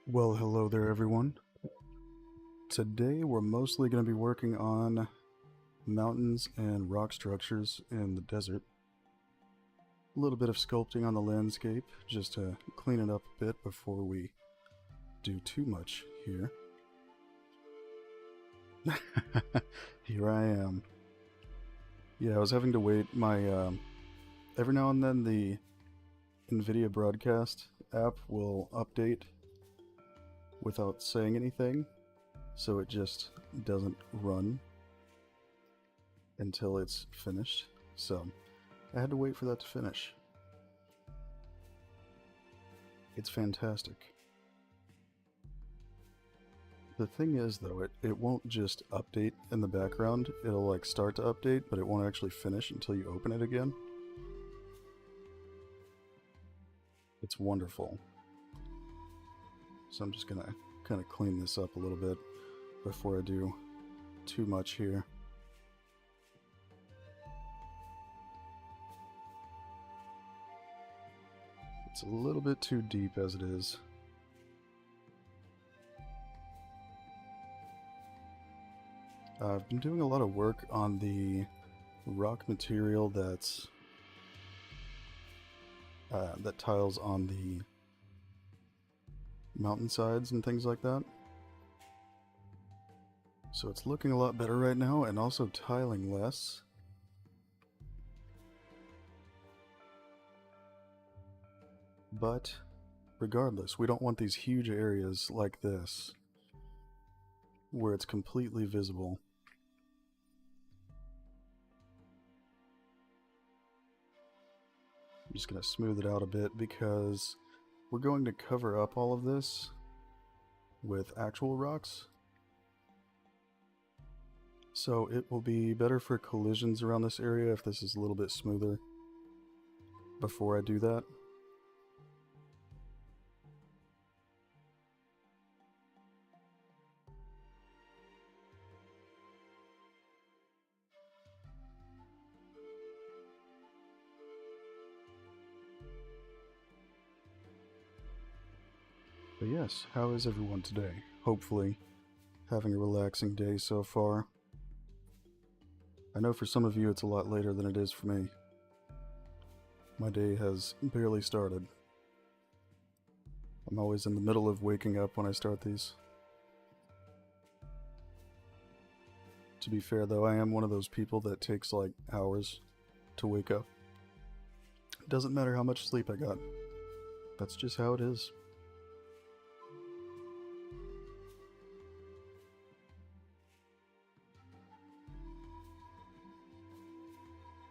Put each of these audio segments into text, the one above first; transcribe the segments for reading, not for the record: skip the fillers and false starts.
Well, hello there, everyone. Today we're mostly going to be working on mountains and rock structures in the desert. A little bit of sculpting on the landscape, just to clean it up a bit before we do too much here. Here I am. Yeah, I was having to wait. Every now and then the NVIDIA broadcast app will update without saying anything, so it just doesn't run until it's finished. So I had to wait for that to finish. It's fantastic. The thing is, though, it won't just update in the background. It'll like start to update, but it won't actually finish until you open it again. It's wonderful. So I'm just gonna kind of clean this up a little bit before I do too much here. It's a little bit too deep as it is. I've been doing a lot of work on the rock material that tiles on the mountainsides and things like that. So it's looking a lot better right now, and also tiling less. But regardless, we don't want these huge areas like this where it's completely visible. I'm just going to smooth it out a bit because we're going to cover up all of this with actual rocks. So it will be better for collisions around this area if this is a little bit smoother before I do that. But yes, how is everyone today? Hopefully having a relaxing day so far. I know for some of you it's a lot later than it is for me. My day has barely started. I'm always in the middle of waking up when I start these. To be fair though, I am one of those people that takes like hours to wake up. It doesn't matter how much sleep I got. That's just how it is.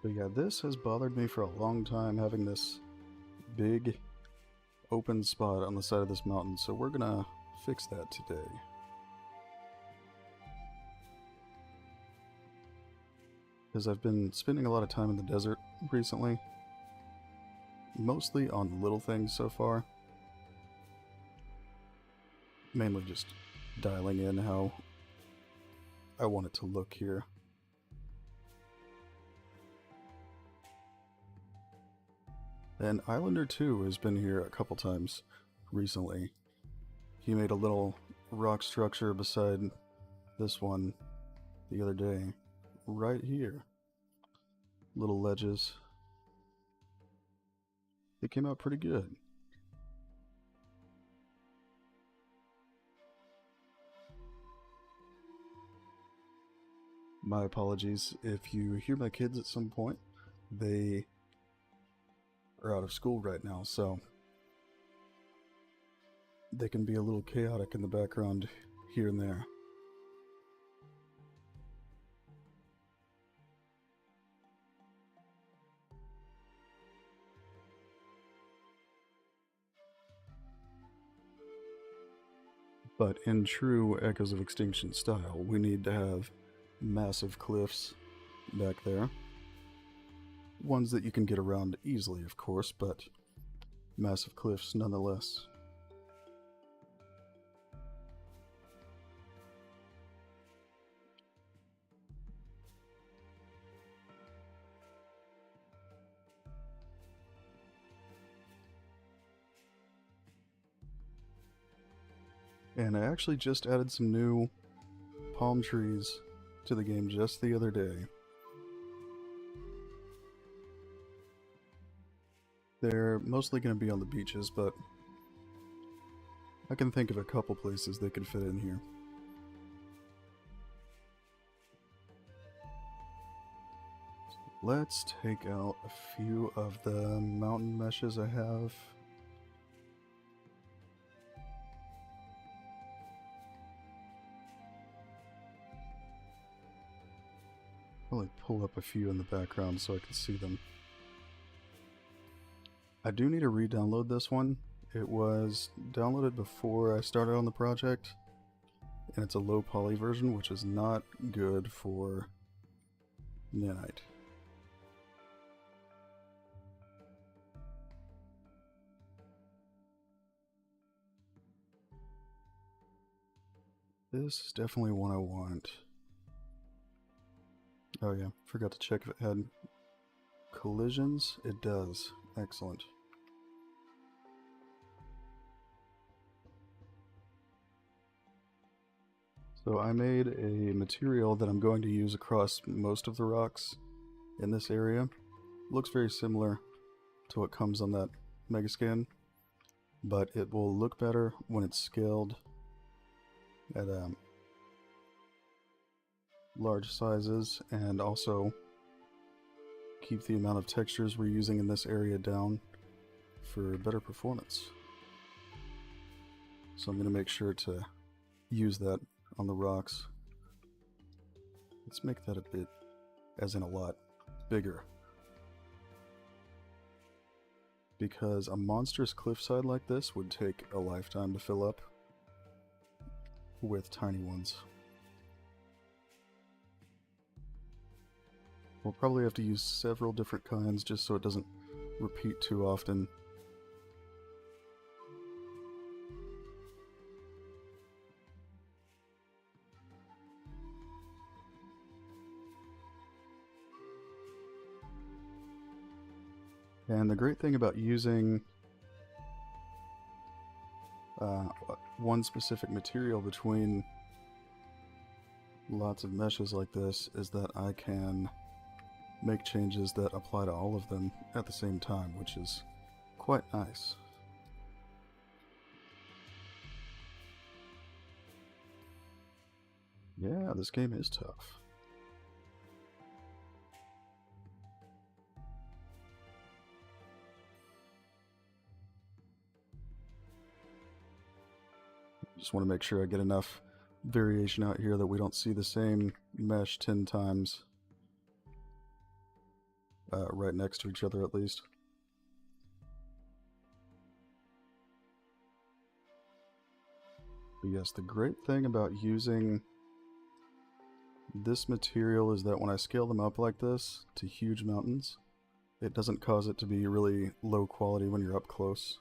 But yeah, this has bothered me for a long time, having this big open spot on the side of this mountain, so we're gonna fix that today. Because I've been spending a lot of time in the desert recently, mostly on little things so far. Mainly just dialing in how I want it to look here. And Islander 2 has been here a couple times recently. He made a little rock structure beside this one the other day, right here. Little ledges. They came out pretty good. My apologies if you hear my kids at some point. They are out of school right now, so they can be a little chaotic in the background here and there. But in true Echoes of Extinction style, we need to have massive cliffs back there. Ones that you can get around easily, of course, but massive cliffs nonetheless. And I actually just added some new palm trees to the game just the other day. They're mostly going to be on the beaches, but I can think of a couple places they could fit in here. So let's take out a few of the mountain meshes I have. Probably pull up a few in the background so I can see them. I do need to re-download this one. It was downloaded before I started on the project, and it's a low poly version, which is not good for nanite. This is definitely one I want. Oh yeah, forgot to check if it had collisions. It does. Excellent. So I made a material that I'm going to use across most of the rocks in this area. Looks very similar to what comes on that Megascan, but it will look better when it's scaled at large sizes, and also keep the amount of textures we're using in this area down for better performance. So I'm going to make sure to use that on the rocks. Let's make that a bit, as in a lot, bigger. Because a monstrous cliffside like this would take a lifetime to fill up with tiny ones. We'll probably have to use several different kinds just so it doesn't repeat too often. And the great thing about using one specific material between lots of meshes like this is that I can make changes that apply to all of them at the same time, which is quite nice. Yeah, this game is tough. Just want to make sure I get enough variation out here that we don't see the same mesh 10 times. Right next to each other at least. But yes, the great thing about using this material is that when I scale them up like this to huge mountains, it doesn't cause it to be really low quality when you're up close.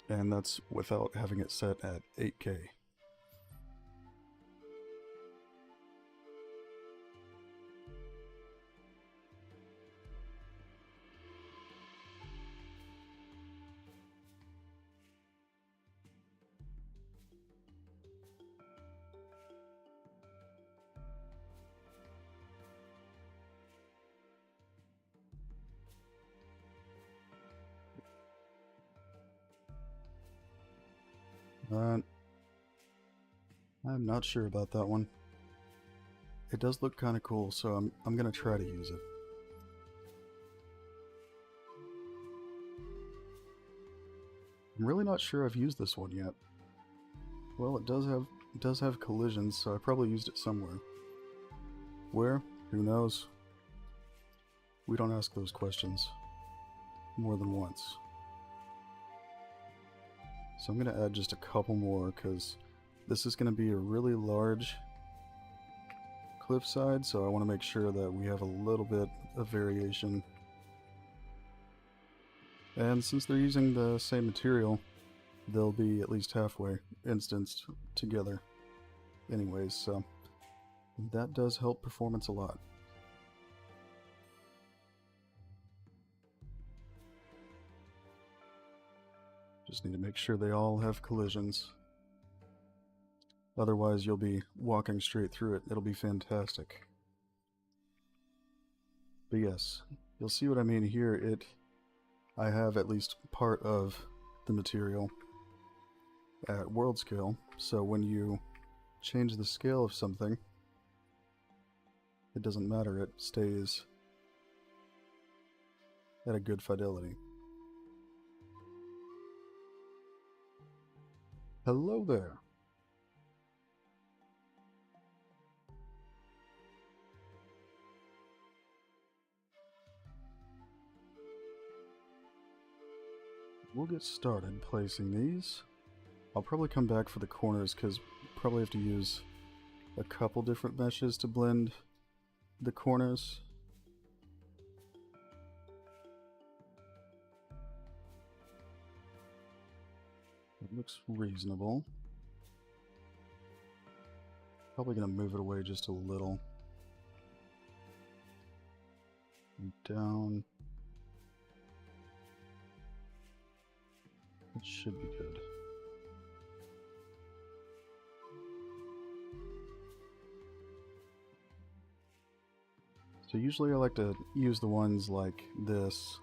And that's without having it set at 8K. I'm not sure about that one. It does look kind of cool, so I'm gonna try to use it. I'm really not sure I've used this one yet. Well, it does have collisions, so I probably used it somewhere. Where? Who knows? We don't ask those questions more than once. So I'm gonna add just a couple more because this is gonna be a really large cliffside, so I want to make sure that we have a little bit of variation. And since they're using the same material, they'll be at least halfway instanced together anyways, so that does help performance a lot. Just need to make sure they all have collisions. Otherwise, you'll be walking straight through it. It'll be fantastic. But yes, you'll see what I mean here. I have at least part of the material at world scale, so when you change the scale of something, it doesn't matter, it stays at a good fidelity. Hello there. We'll get started placing these. I'll probably come back for the corners because probably have to use a couple different meshes to blend the corners. It looks reasonable. Probably gonna move it away just a little. And down. It should be good. So usually I like to use the ones like this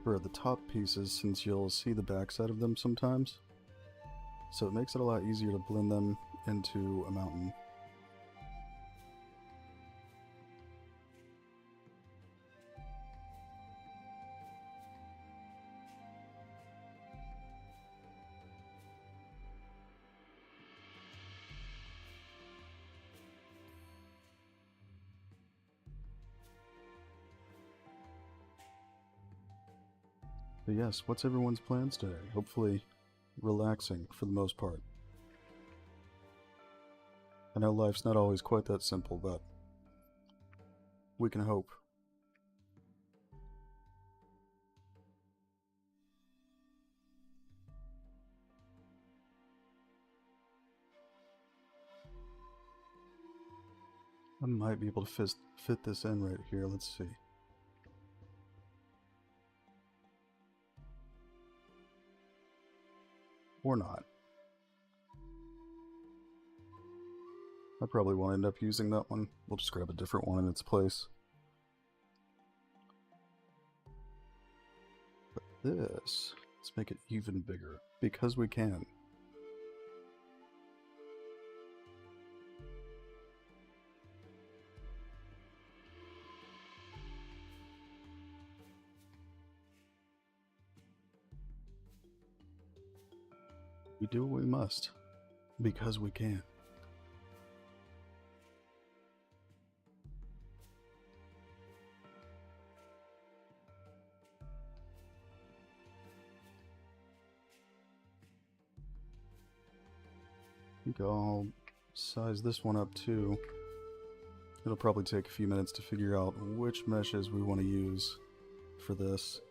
for the top pieces, since you'll see the backside of them sometimes. So it makes it a lot easier to blend them into a mountain. But yes, what's everyone's plans today? Hopefully relaxing for the most part. I know life's not always quite that simple, but we can hope. I might be able to fit this in right here. Let's see. Or not. I probably won't end up using that one. We'll just grab a different one in its place. But this, let's make it even bigger, because we can. We do what we must, because we can. I think I'll size this one up too. It'll probably take a few minutes to figure out which meshes we want to use for this,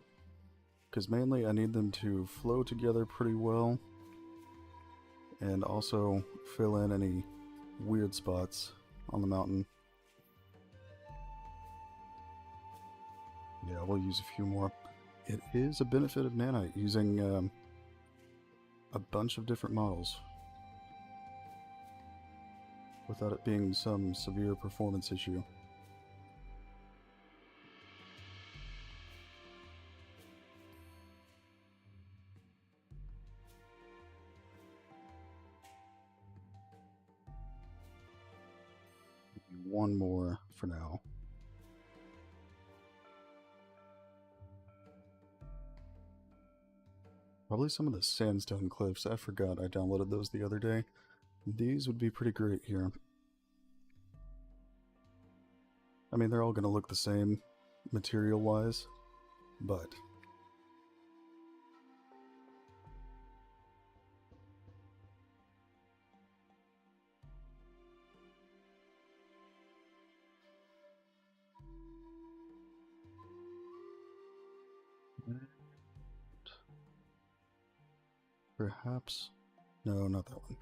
because mainly I need them to flow together pretty well and also fill in any weird spots on the mountain. Yeah, we'll use a few more. It is a benefit of Nanite using a bunch of different models without it being some severe performance issue. One more for now. Probably some of the sandstone cliffs. I forgot I downloaded those the other day. These would be pretty great here. I mean, they're all going to look the same material-wise, but perhaps... No, not that one.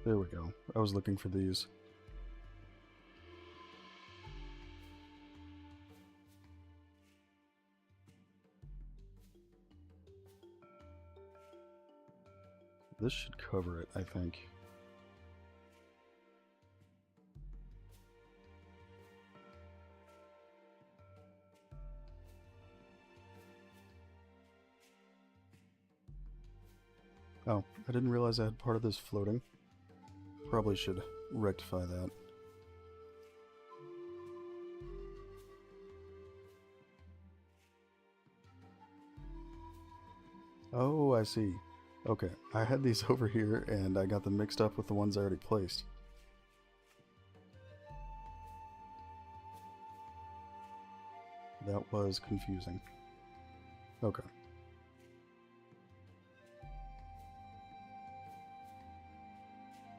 There we go. I was looking for these. This should cover it, I think. Oh, I didn't realize I had part of this floating. Probably should rectify that. Oh, I see. Okay, I had these over here and I got them mixed up with the ones I already placed. That was confusing. Okay.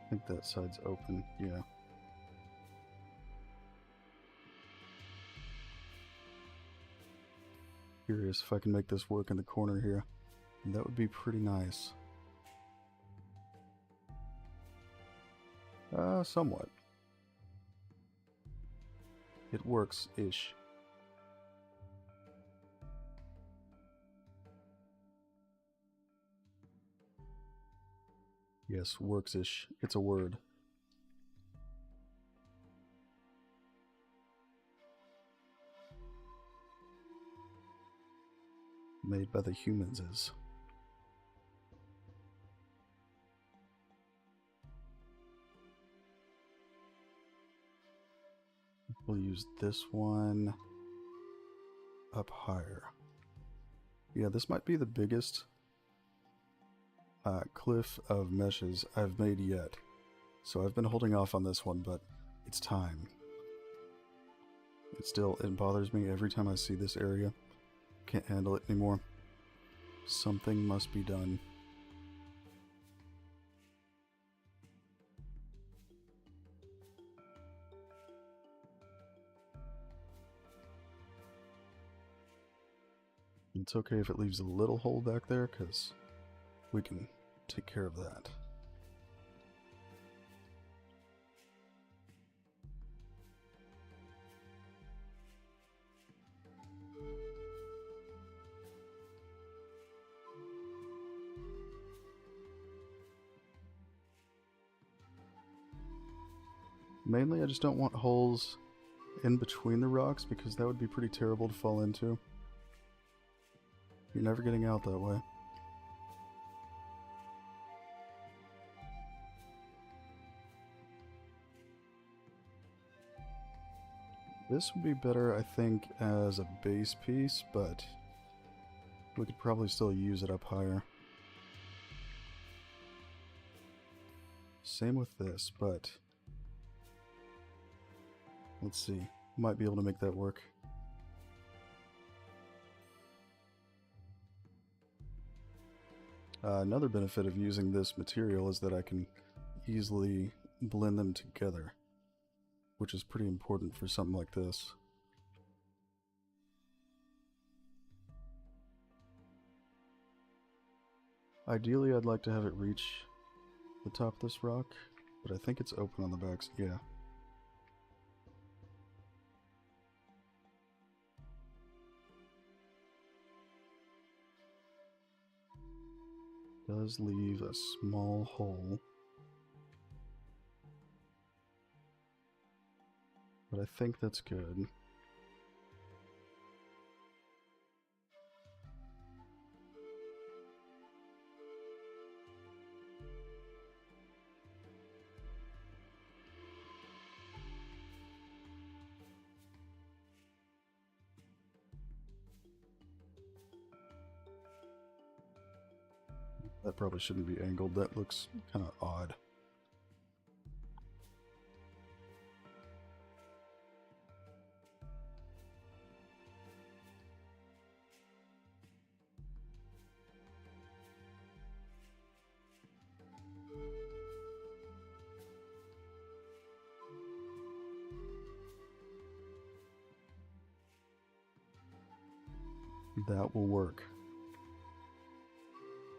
I think that side's open, yeah. Curious if I can make this work in the corner here. That would be pretty nice. Somewhat. It works-ish. Yes, works-ish. It's a word. Made by the humans is. We'll use this one up higher. Yeah, this might be the biggest cliff of meshes I've made yet. So I've been holding off on this one, but it's time. It bothers me every time I see this area. Can't handle it anymore. Something must be done. It's okay if it leaves a little hole back there, because we can take care of that. Mainly, I just don't want holes in between the rocks, because that would be pretty terrible to fall into. You're never getting out that way. This would be better, I think, as a base piece, but we could probably still use it up higher. Same with this, but let's see. Might be able to make that work. Another benefit of using this material is that I can easily blend them together, which is pretty important for something like this. Ideally, I'd like to have it reach the top of this rock, but I think it's open on the backs. Yeah. Does leave a small hole, but I think that's good. That probably shouldn't be angled. That looks kind of odd. That will work.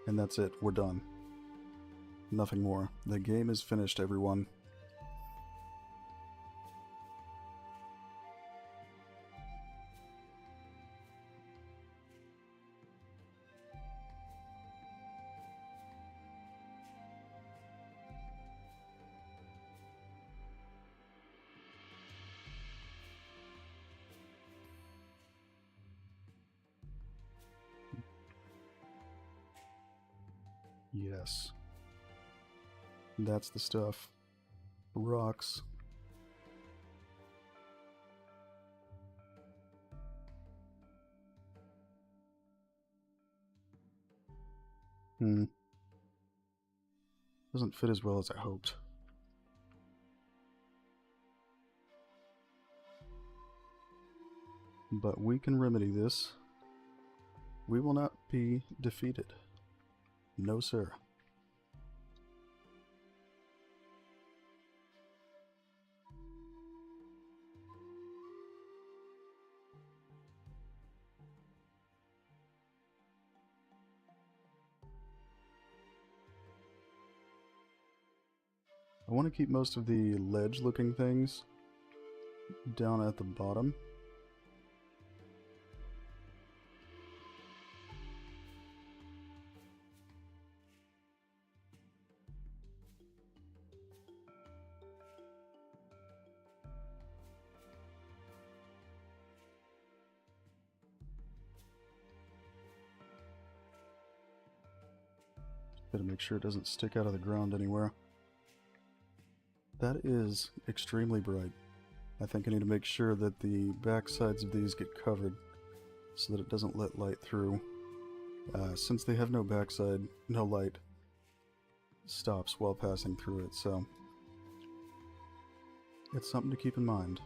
And that's it. We're done. Nothing more. The game is finished, everyone. Yes. That's the stuff. Rocks. Doesn't fit as well as I hoped. But we can remedy this. We will not be defeated. No, sir. I want to keep most of the ledge-looking things down at the bottom. Gotta make sure it doesn't stick out of the ground anywhere. That is extremely bright. I think I need to make sure that the back sides of these get covered so that it doesn't let light through. Since they have no backside, no light stops while passing through it, so it's something to keep in mind.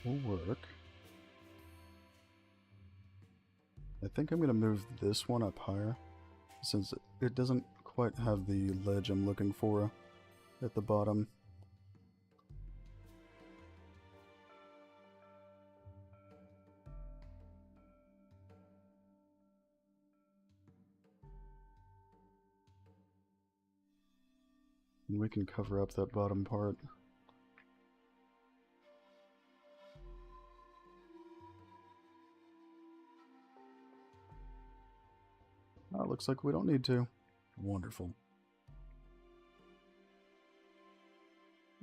Will work. I think I'm going to move this one up higher, since it doesn't quite have the ledge I'm looking for at the bottom. And we can cover up that bottom part. Oh, looks like we don't need to. Wonderful.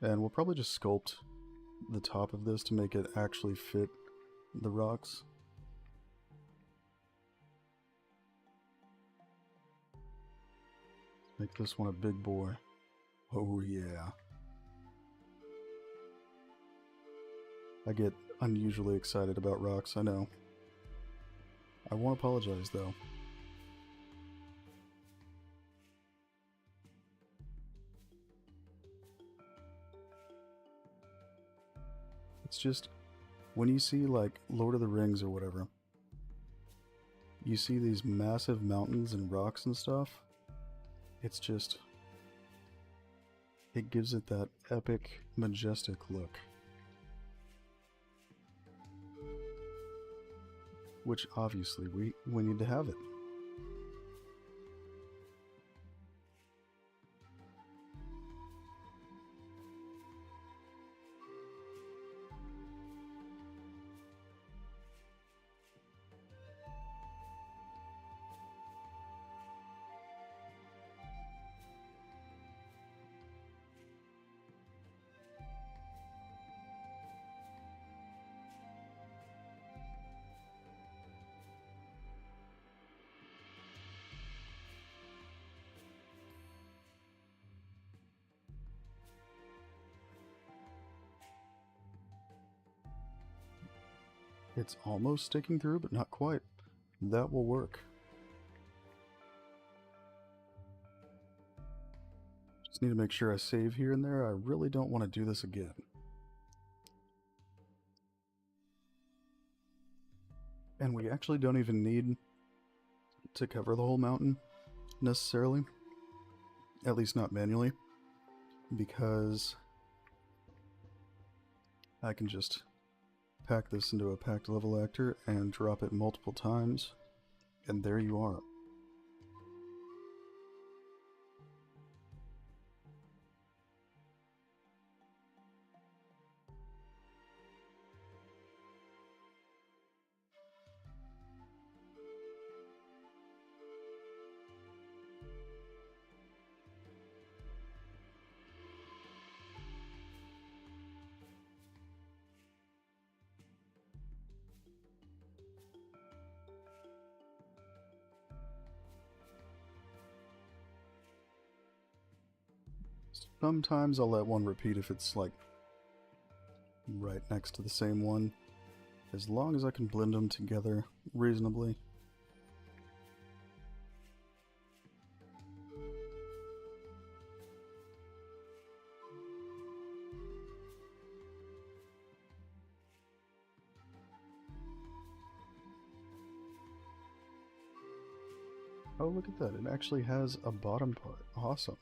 And we'll probably just sculpt the top of this to make it actually fit the rocks. Make this one a big boy. Oh yeah. I get unusually excited about rocks, I know. I won't apologize though. It's just, when you see like Lord of the Rings or whatever, you see these massive mountains and rocks and stuff, it's just, it gives it that epic, majestic look. Which obviously we need to have it. It's almost sticking through, but not quite. That will work. Just need to make sure I save here and there. I really don't want to do this again. And we actually don't even need to cover the whole mountain, necessarily. At least not manually. Because I can just pack this into a packed level actor and drop it multiple times, and there you are. Sometimes I'll let one repeat if it's like right next to the same one, as long as I can blend them together reasonably. Oh, look at that. It actually has a bottom part. Awesome.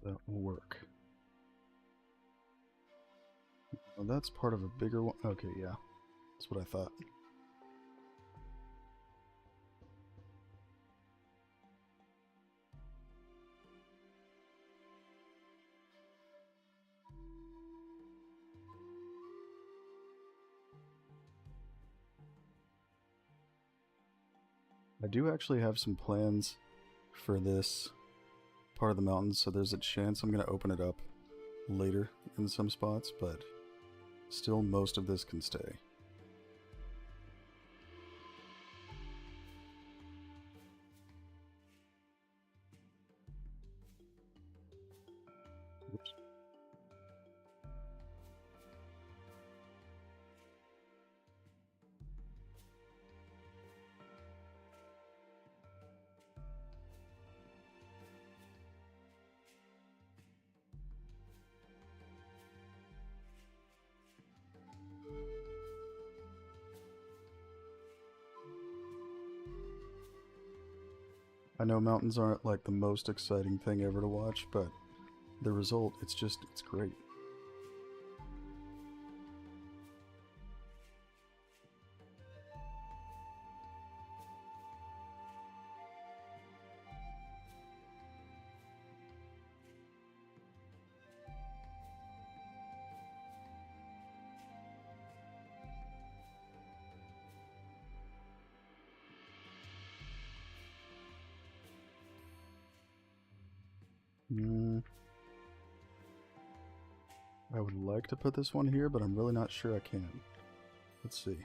That will work. Oh, that's part of a bigger one. Okay, yeah. That's what I thought. I do actually have some plans for this part of the mountain, so there's a chance I'm going to open it up later in some spots, but still most of this can stay. Oops. I know mountains aren't like the most exciting thing ever to watch, but the result, it's great. I would like to put this one here, but I'm really not sure I can. Let's see.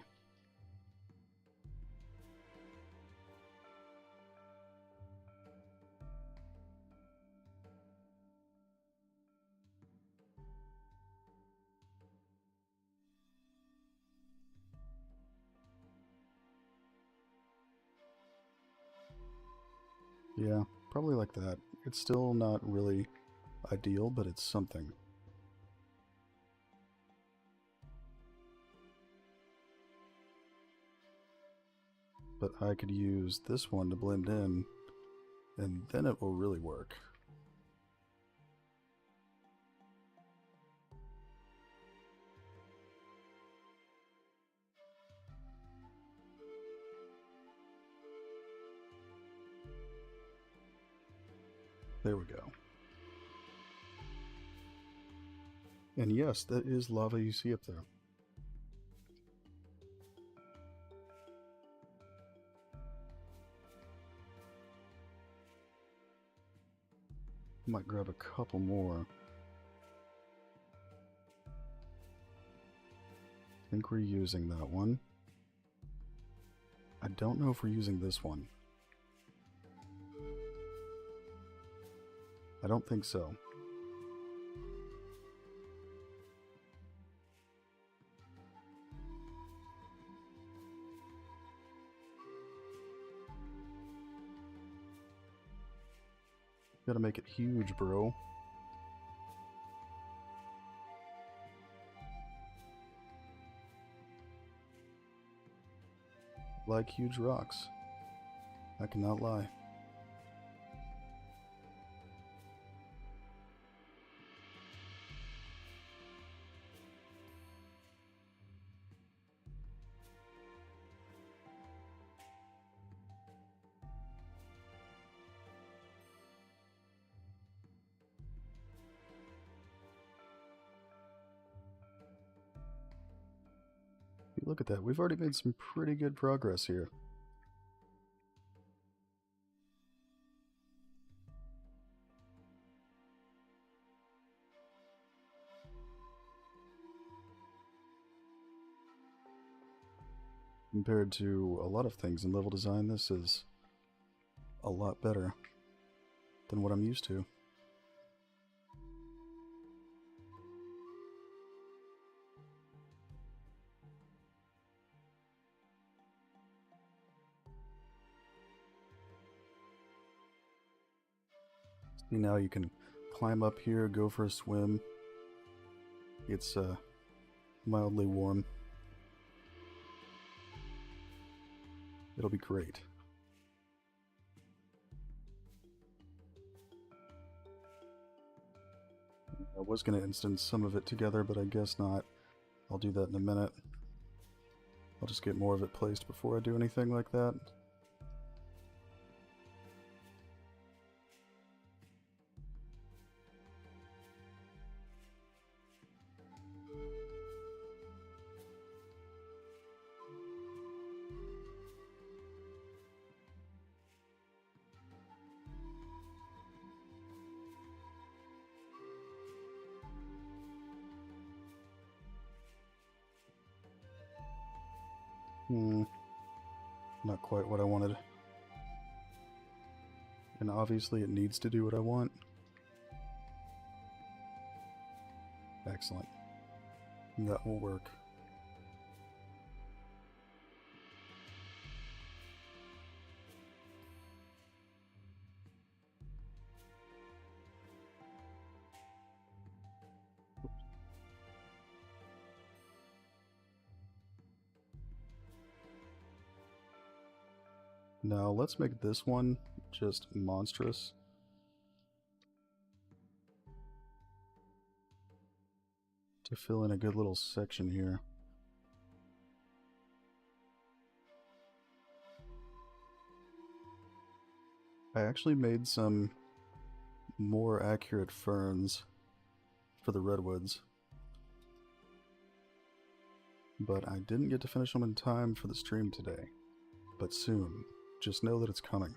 Yeah, probably like that. It's still not really ideal, but it's something. But I could use this one to blend in, and then it will really work. There we go. And yes, that is lava you see up there. Might grab a couple more. I think we're using that one. I don't know if we're using this one. I don't think so. Gotta make it huge, bro. Like huge rocks. I cannot lie. Look at that. We've already made some pretty good progress here. Compared to a lot of things in level design, this is a lot better than what I'm used to. See, now you can climb up here, go for a swim. It's mildly warm. It'll be great. I was going to instance some of it together, but I guess not. I'll do that in a minute. I'll just get more of it placed before I do anything like that. Not quite what I wanted. And obviously it needs to do what I want. Excellent. That will work. Now let's make this one just monstrous. To fill in a good little section here. I actually made some more accurate ferns for the redwoods, but I didn't get to finish them in time for the stream today. But soon. Just know that it's coming.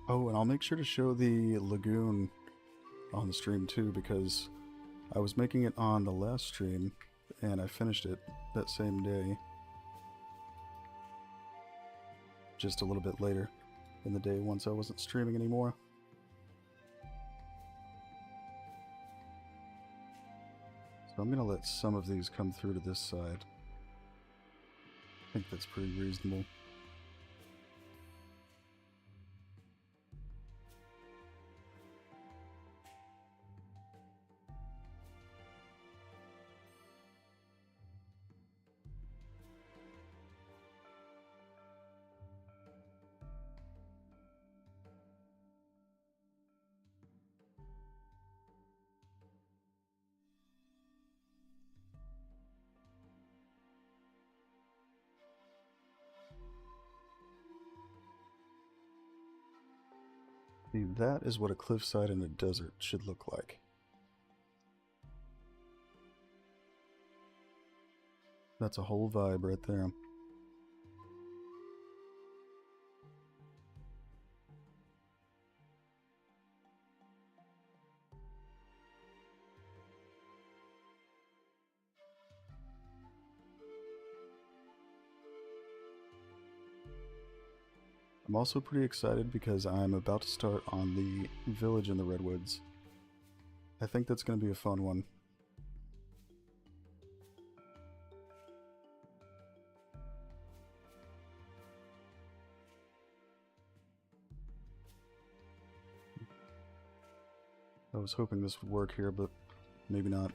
Oh, and I'll make sure to show the lagoon on the stream too, because I was making it on the last stream, and I finished it that same day. Just a little bit later in the day once I wasn't streaming anymore. So I'm going to let some of these come through to this side. I think that's pretty reasonable. See, that is what a cliffside in a desert should look like. That's a whole vibe right there. I'm also pretty excited because I'm about to start on the village in the Redwoods. I think that's going to be a fun one. I was hoping this would work here, but maybe not.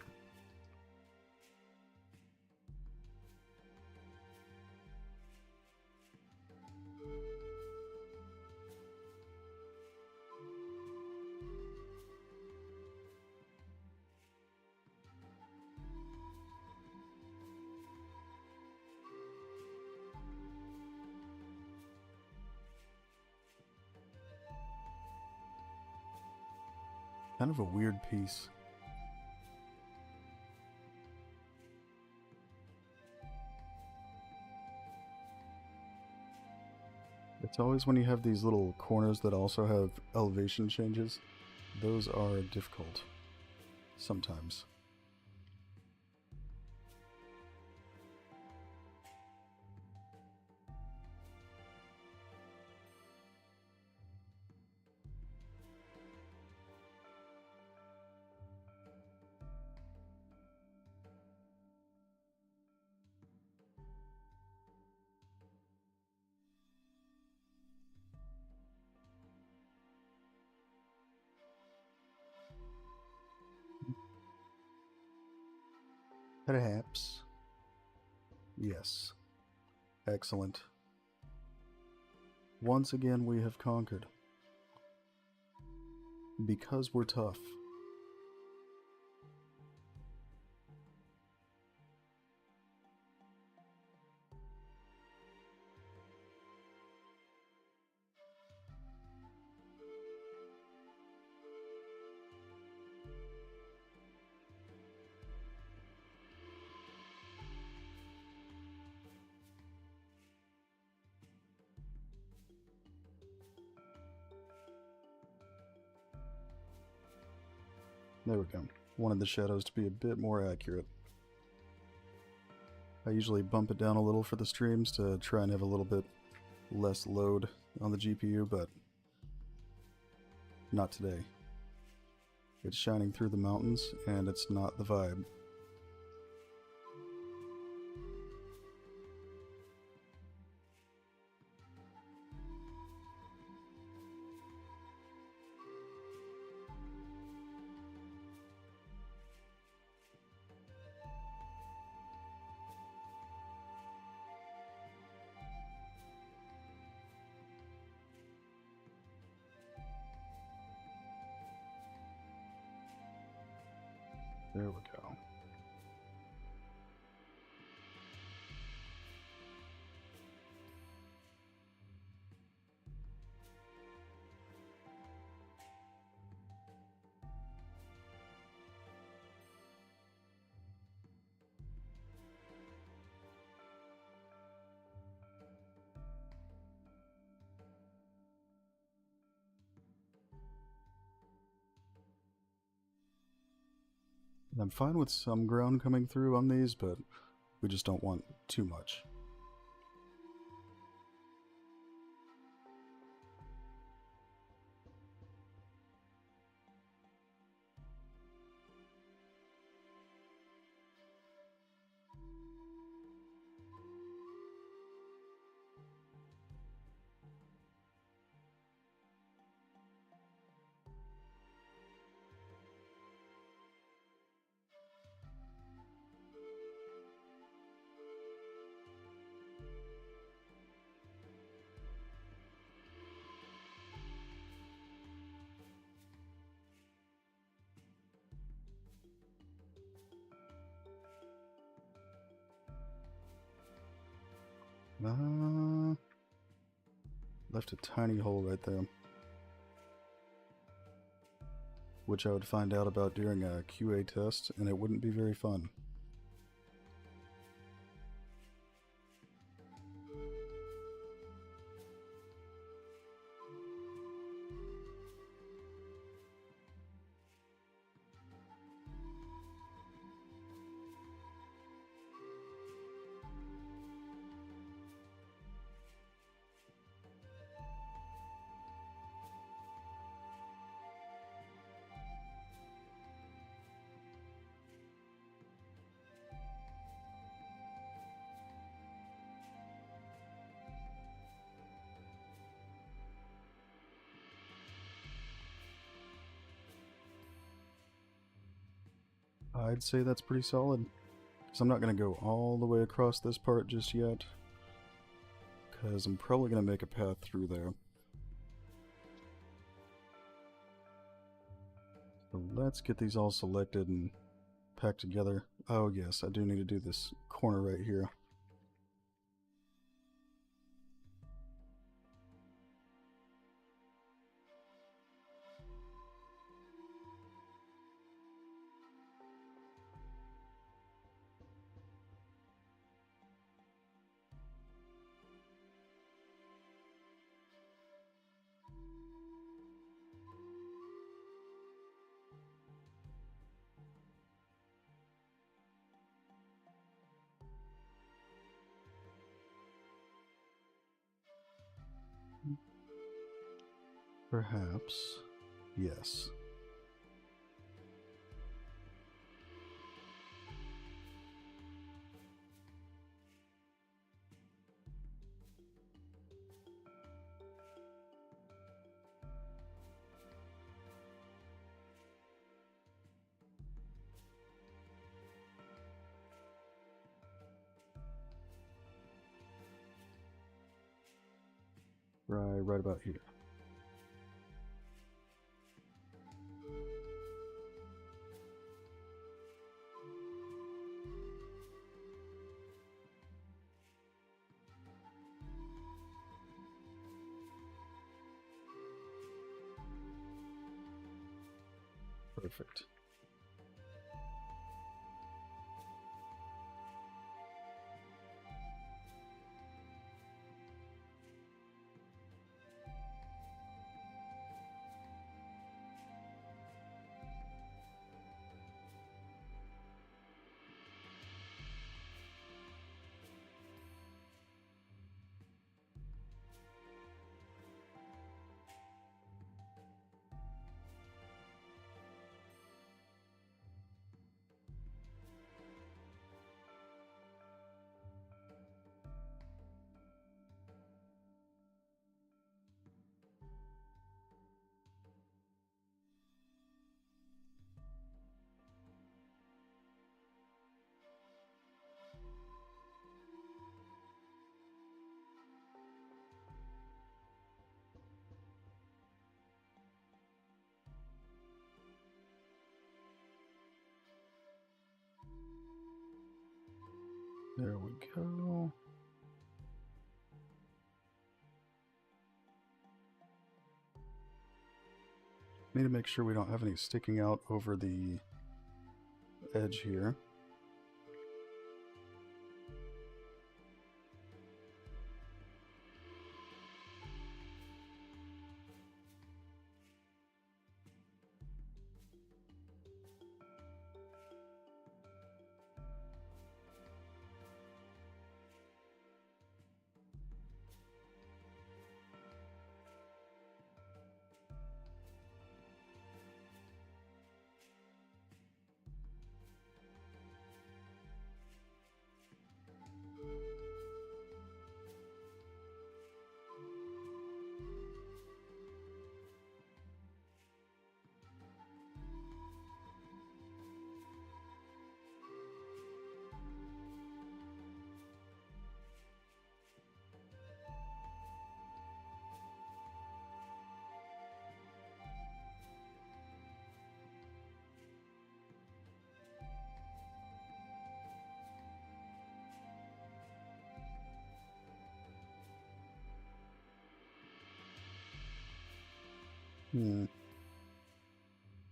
Kind of a weird piece. It's always when you have these little corners that also have elevation changes. Those are difficult. Sometimes. Perhaps. Yes. Excellent. Once again we have conquered. Because we're tough. There we go. Wanted the shadows to be a bit more accurate. I usually bump it down a little for the streams to try and have a little bit less load on the GPU, but not today. It's shining through the mountains, and it's not the vibe. There we go. I'm fine with some ground coming through on these, but we just don't want too much. Left a tiny hole right there, which I would find out about during a QA test, and it wouldn't be very fun. I'd say that's pretty solid. So I'm not going to go all the way across this part just yet, because I'm probably going to make a path through there. So let's get these all selected and packed together. Oh yes, I do need to do this corner right here. Perhaps. Yes. Right about here. Perfect. There we go. Need to make sure we don't have any sticking out over the edge here.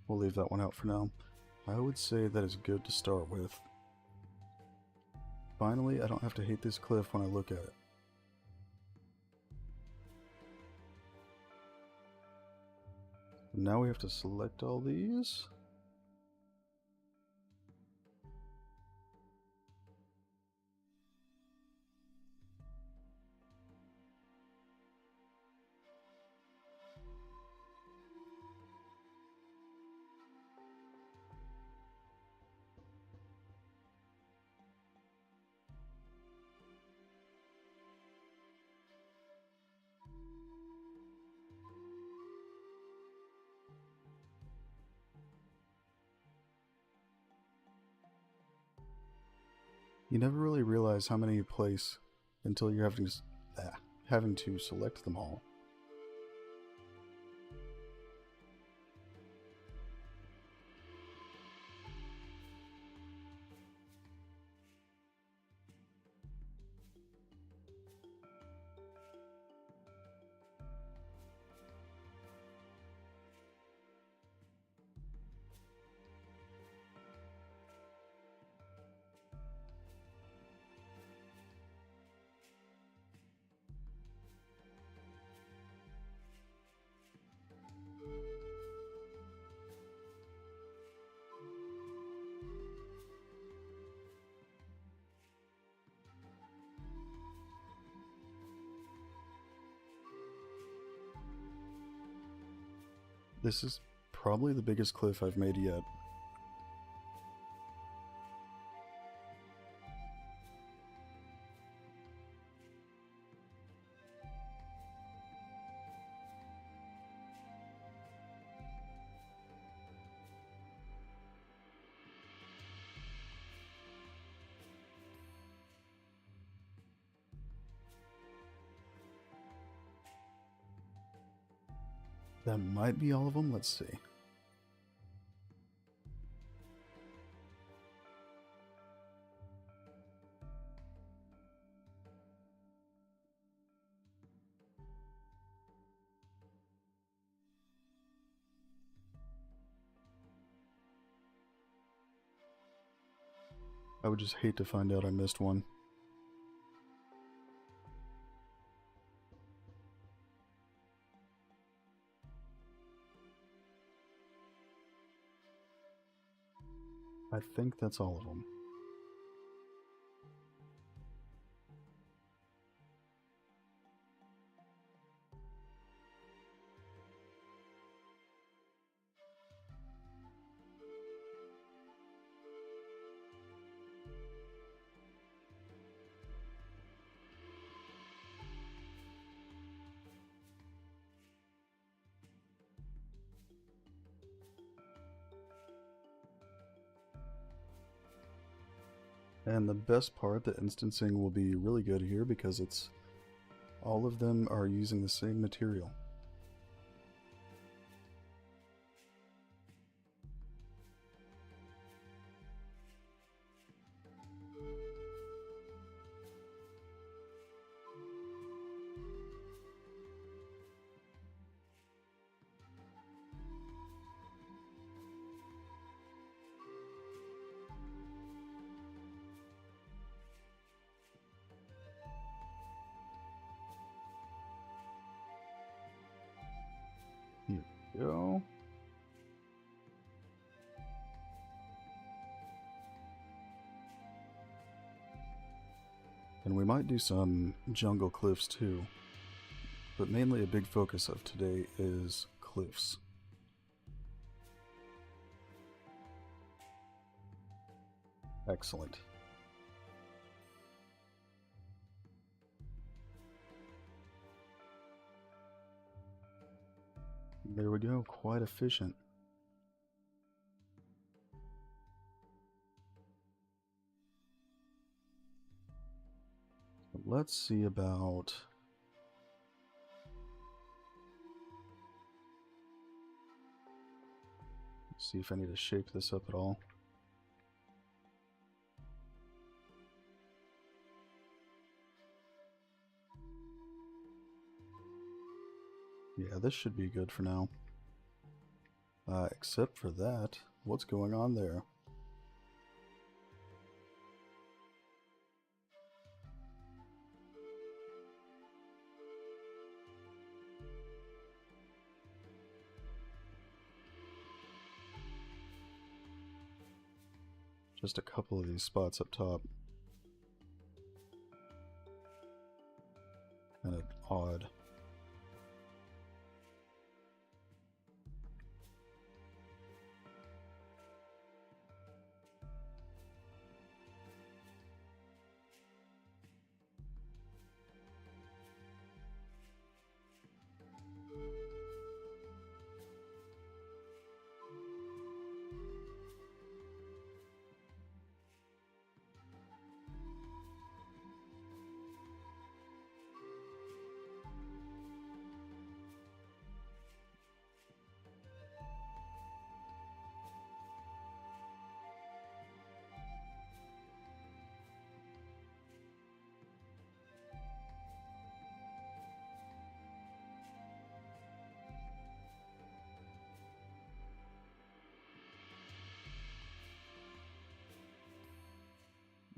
We'll leave that one out for now. I would say that is good to start with. Finally, I don't have to hate this cliff when I look at it. Now we have to select all these. You never really realize how many you place until you're having to select them all. This is probably the biggest cliff I've made yet. That might be all of them. Let's see. I would just hate to find out I missed one. I think that's all of them. And the best part, the instancing will be really good here because it's all of them are using the same material. Here we go. And we might do some jungle cliffs too, but mainly a big focus of today is cliffs. Excellent. There we go, quite efficient. Let's see about... see if I need to shape this up at all. Yeah, this should be good for now. Except for that, what's going on there? Just a couple of these spots up top. Kind of odd.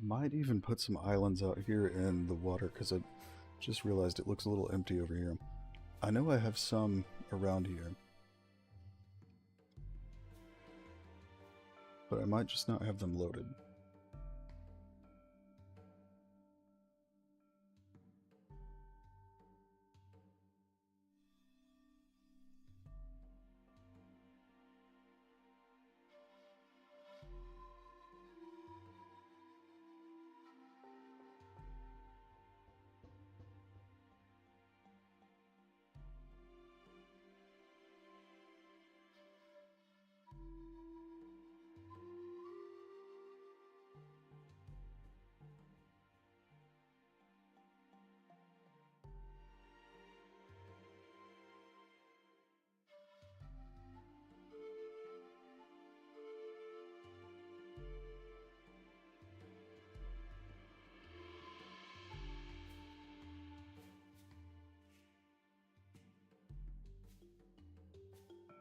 Might even put some islands out here in the water, because I just realized it looks a little empty over here. I know I have some around here, but I might just not have them loaded.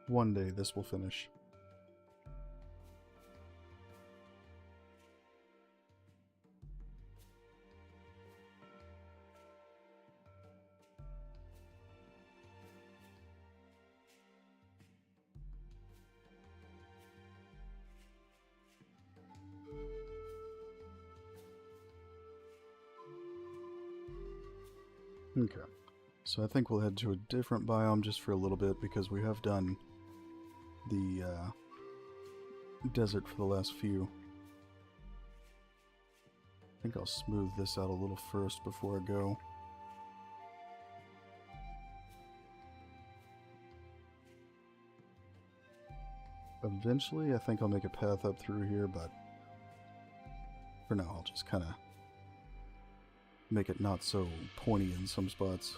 One day this will finish. Okay, so I think we'll head to a different biome just for a little bit, because we have done the desert for the last few. I think I'll smooth this out a little first before I go. Eventually, I think I'll make a path up through here, but for now I'll just kind of make it not so pointy in some spots.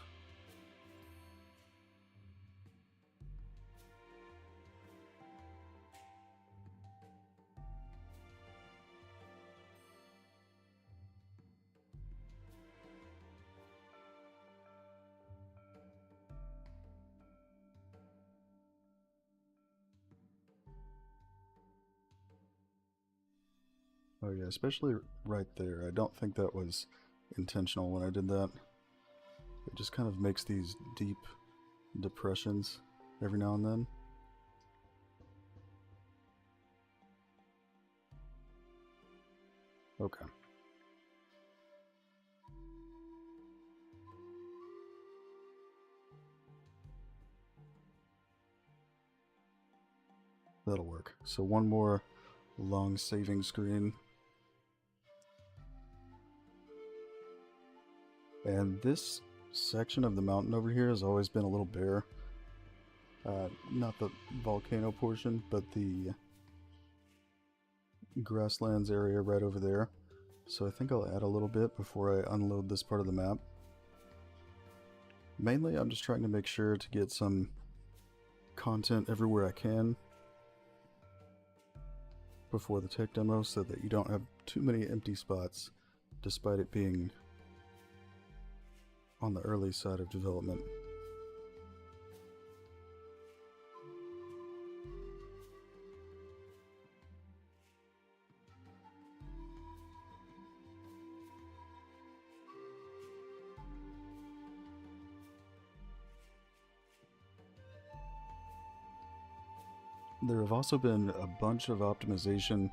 Oh yeah, especially right there. I don't think that was intentional when I did that. It just kind of makes these deep depressions every now and then. Okay. That'll work. So one more long saving screen. And this section of the mountain over here has always been a little bare. Not the volcano portion, but the grasslands area right over there. So I think I'll add a little bit before I unload this part of the map. Mainly I'm just trying to make sure to get some content everywhere I can before the tech demo, so that you don't have too many empty spots, despite it being on the early side of development. There have also been a bunch of optimization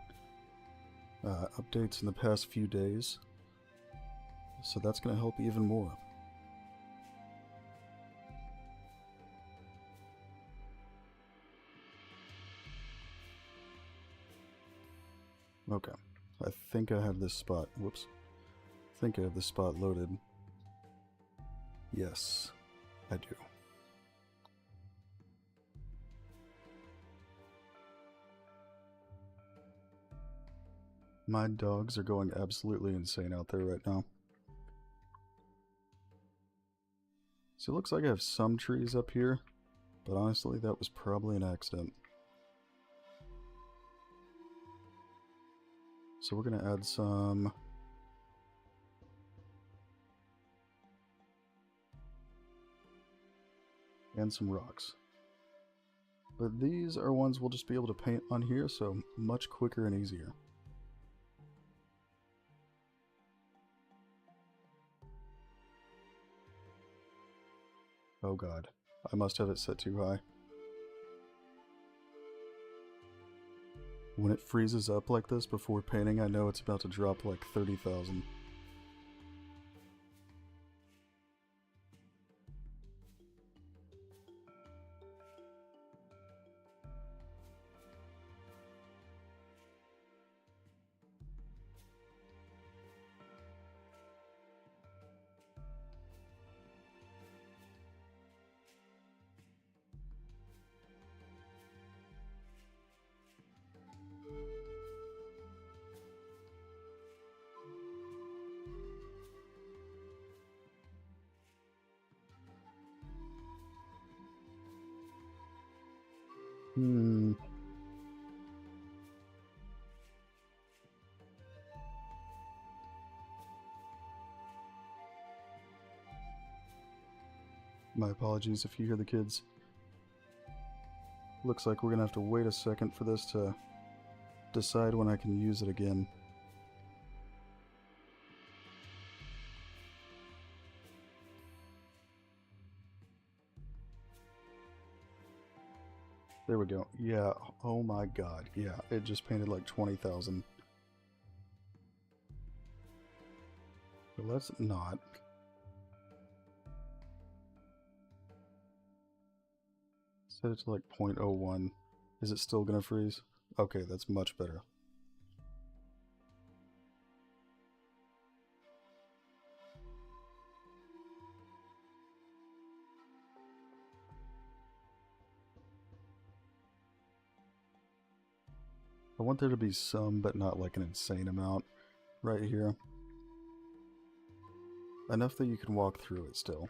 updates in the past few days, so that's going to help even more. Okay, I think I have this spot, whoops, I think I have this spot loaded. Yes, I do. My dogs are going absolutely insane out there right now. So it looks like I have some trees up here, but honestly that was probably an accident. So we're going to add some and some rocks. But these are ones we'll just be able to paint on here, so much quicker and easier. Oh god. I must have it set too high. When it freezes up like this before painting, I know it's about to drop like 30,000. My apologies if you hear the kids. Looks like we're gonna have to wait a second for this to decide when I can use it again. There we go. Yeah, oh my god. Yeah, it just painted like 20,000. But let's not. Set it to like 0.01. Is it still gonna freeze? Okay, that's much better. I want there to be some, but not like an insane amount right here. Enough that you can walk through it still.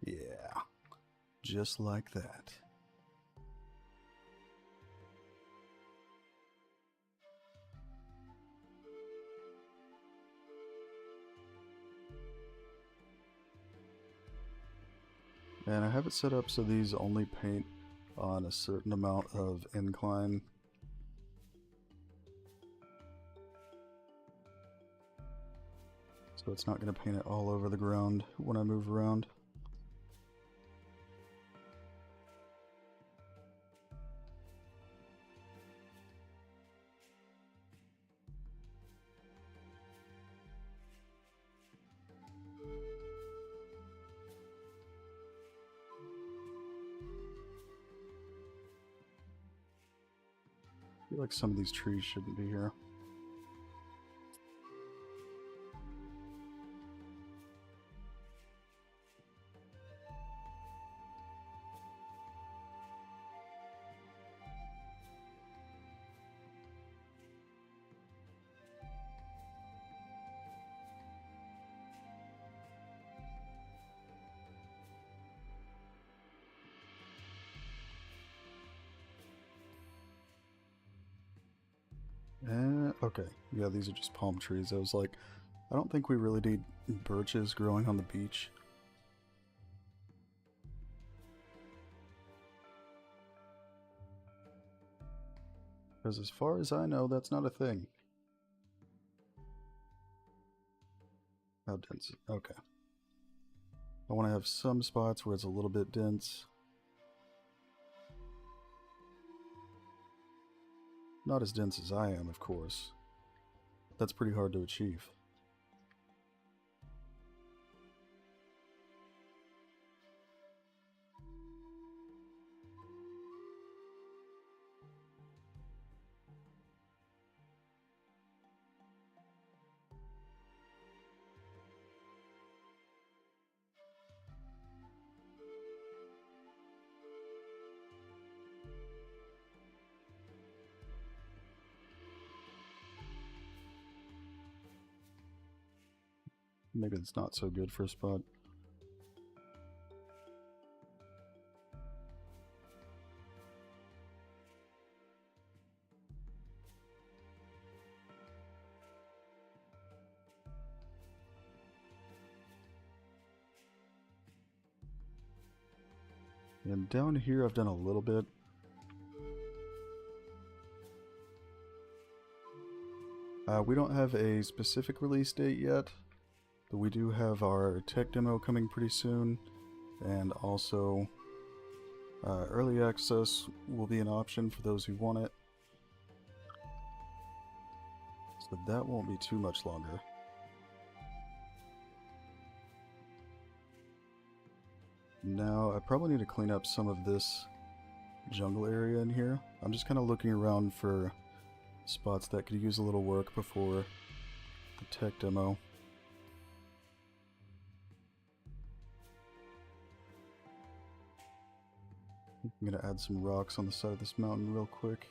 Yeah, just like that. And I have it set up so these only paint on a certain amount of incline. So it's not going to paint it all over the ground when I move around. I feel like some of these trees shouldn't be here. Okay, yeah, these are just palm trees. I was like, I don't think we really need birches growing on the beach. Because as far as I know, that's not a thing. How dense? Okay. I want to have some spots where it's a little bit dense. Not as dense as I am, of course. That's pretty hard to achieve. Maybe it's not so good for a spot. And down here I've done a little bit. We don't have a specific release date yet, but we do have our tech demo coming pretty soon. and also early access will be an option for those who want it. So that won't be too much longer. Now, I probably need to clean up some of this jungle area in here. I'm just kind of looking around for spots that could use a little work before the tech demo. I'm going to add some rocks on the side of this mountain real quick.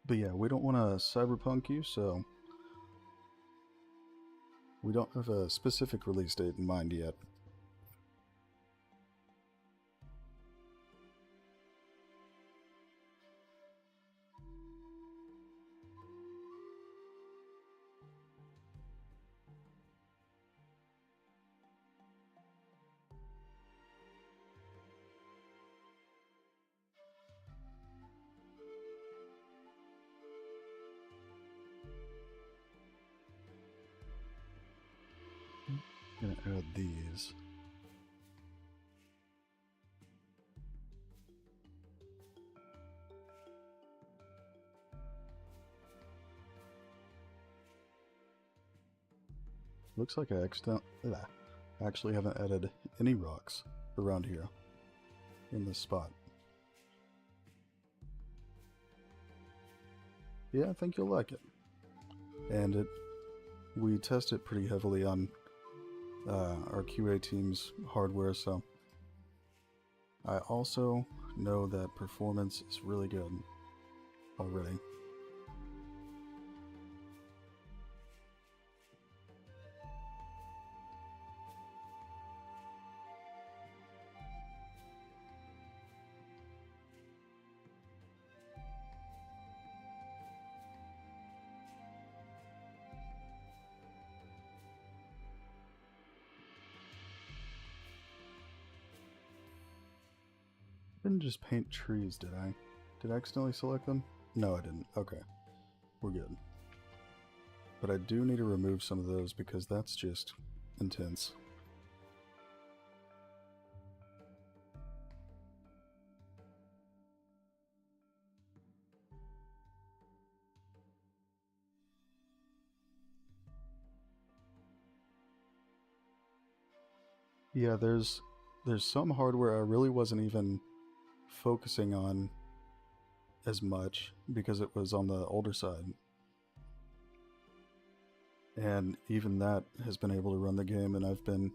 But yeah, we don't want to cyberpunk you, so we don't have a specific release date in mind yet. I'm gonna add these. Looks like I actually haven't added any rocks around here in this spot. Yeah, I think you'll like it. And we test it pretty heavily on our QA team's hardware, so I also know that performance is really good already. Didn't just paint trees, did I? Did I accidentally select them? No, I didn't. Okay. We're good. But I do need to remove some of those because that's just intense. Yeah, there's some hardware I really wasn't even focusing on as much because it was on the older side. And even that has been able to run the game, and I've been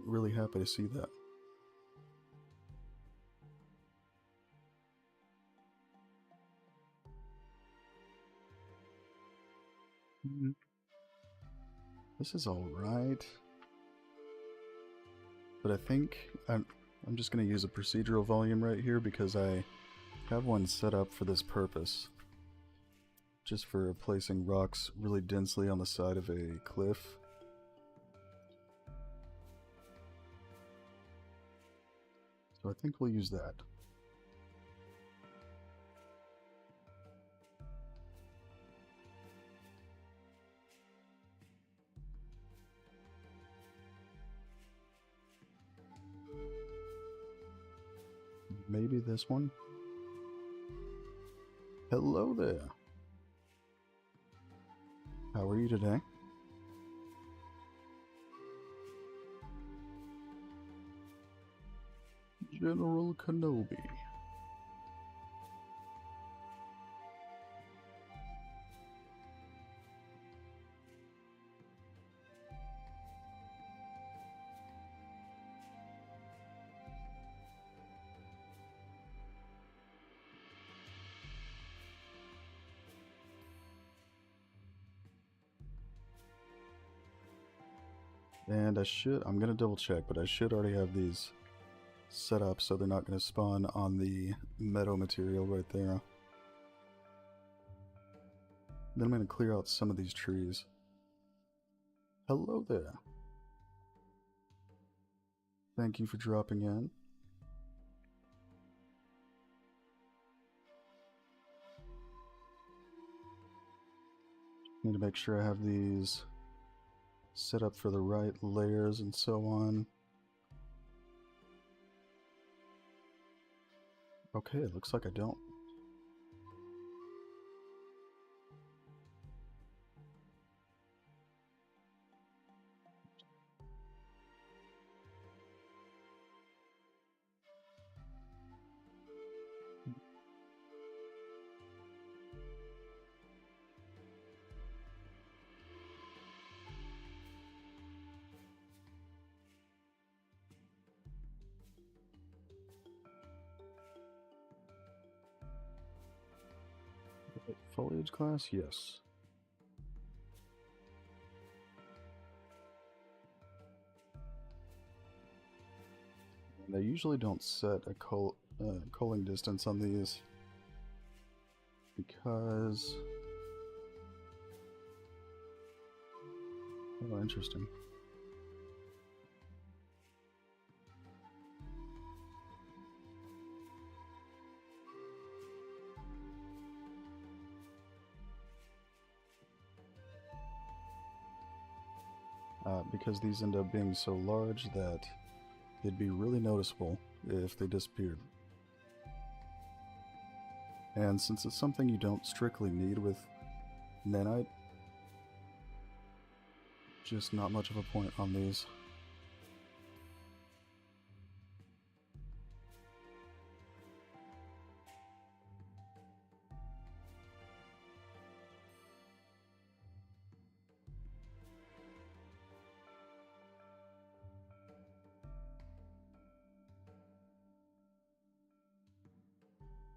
really happy to see that. This is alright. But I think I'm just going to use a procedural volume right here because I have one set up for this purpose. Just for placing rocks really densely on the side of a cliff. So I think we'll use that. Maybe this one? Hello there. How are you today? General Kenobi. And I'm gonna double check, but I should already have these set up so they're not gonna spawn on the meadow material right there. Then I'm gonna clear out some of these trees. Hello there. Thank you for dropping in. Need to make sure I have these set up for the right layers and so on. Okay, it looks like I don't. Foliage class, yes. They usually don't set a culling distance on these because... Oh, interesting. Because these end up being so large that it'd be really noticeable if they disappeared. And since it's something you don't strictly need with nanite, just not much of a point on these.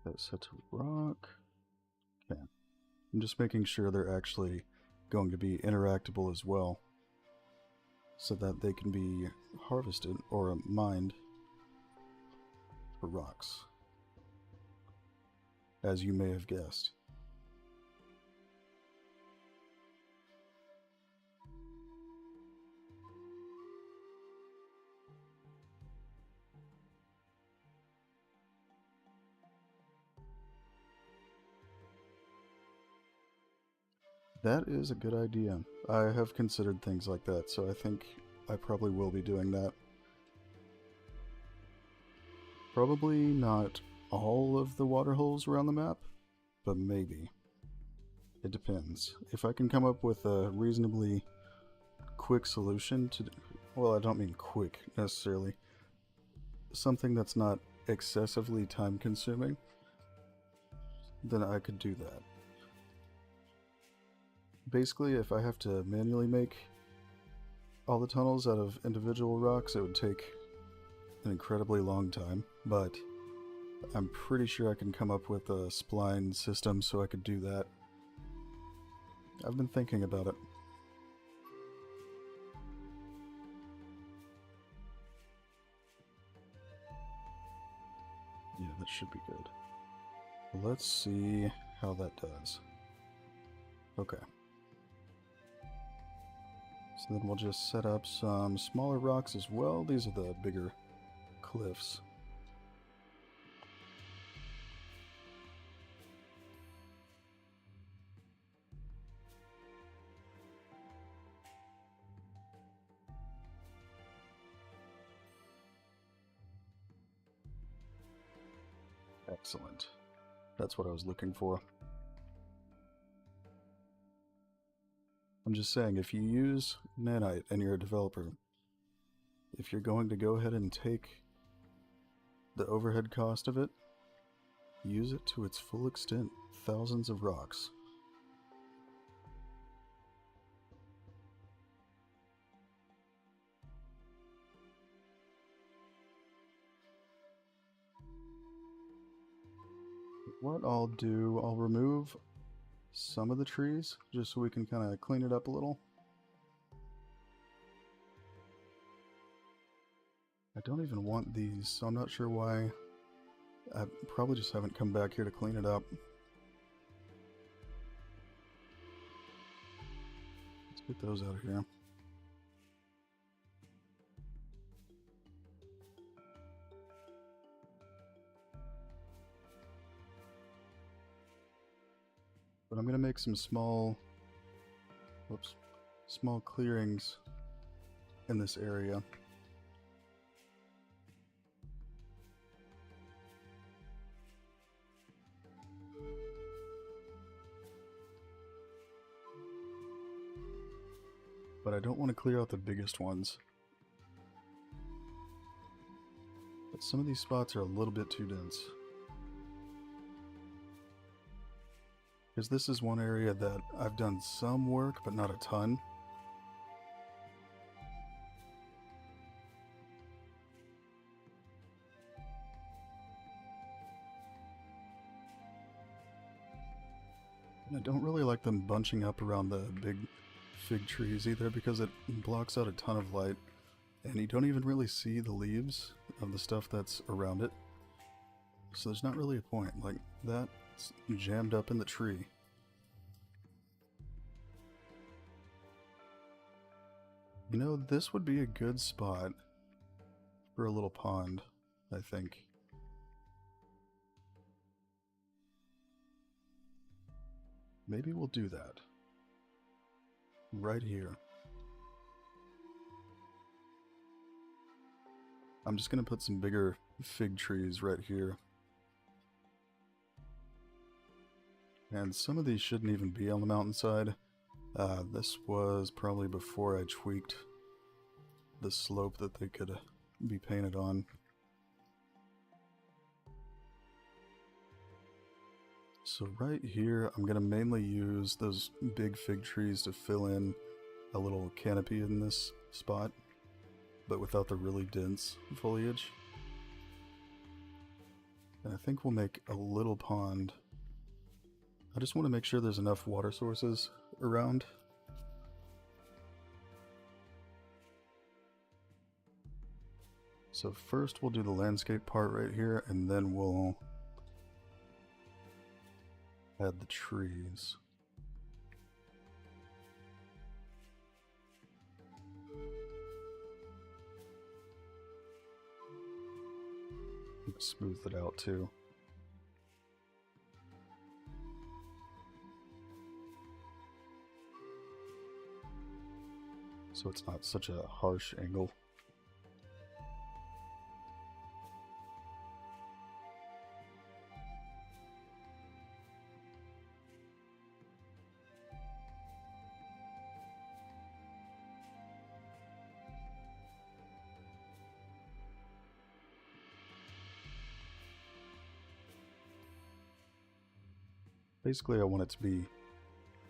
That's set to rock. Okay. I'm just making sure they're actually going to be interactable as well, so that they can be harvested or mined for rocks, as you may have guessed. That is a good idea. I have considered things like that, so I think I probably will be doing that. Probably not all of the water holes around the map, but maybe. It depends. If I can come up with a reasonably quick solution to... Well, I don't mean quick, necessarily. Something that's not excessively time-consuming, then I could do that. Basically, if I have to manually make all the tunnels out of individual rocks, it would take an incredibly long time, but I'm pretty sure I can come up with a spline system so I could do that. I've been thinking about it. Yeah, that should be good. Let's see how that does. Okay. So then we'll just set up some smaller rocks as well. These are the bigger cliffs. Excellent. That's what I was looking for. I'm just saying, if you use nanite and you're a developer, if you're going to go ahead and take the overhead cost of it, use it to its full extent. Thousands of rocks. What I'll do, I'll remove some of the trees just so we can kind of clean it up a little. I don't even want these, so I'm not sure why. I probably just haven't come back here to clean it up. Let's get those out of here. But I'm going to make some small clearings in this area. But I don't want to clear out the biggest ones. But some of these spots are a little bit too dense. Because this is one area that I've done some work, but not a ton. And I don't really like them bunching up around the big fig trees either, because it blocks out a ton of light. And you don't even really see the leaves of the stuff that's around it. So there's not really a point. Like, that's jammed up in the tree. You know, this would be a good spot for a little pond, I think. Maybe we'll do that. Right here. I'm just going to put some bigger fig trees right here. And some of these shouldn't even be on the mountainside. This was probably before I tweaked the slope that they could be painted on. So right here, I'm going to mainly use those big fig trees to fill in a little canopy in this spot, but without the really dense foliage. And I think we'll make a little pond. I just want to make sure there's enough water sources around. So first we'll do the landscape part right here, and then we'll add the trees. Smooth it out too. So it's not such a harsh angle. Basically, I want it to be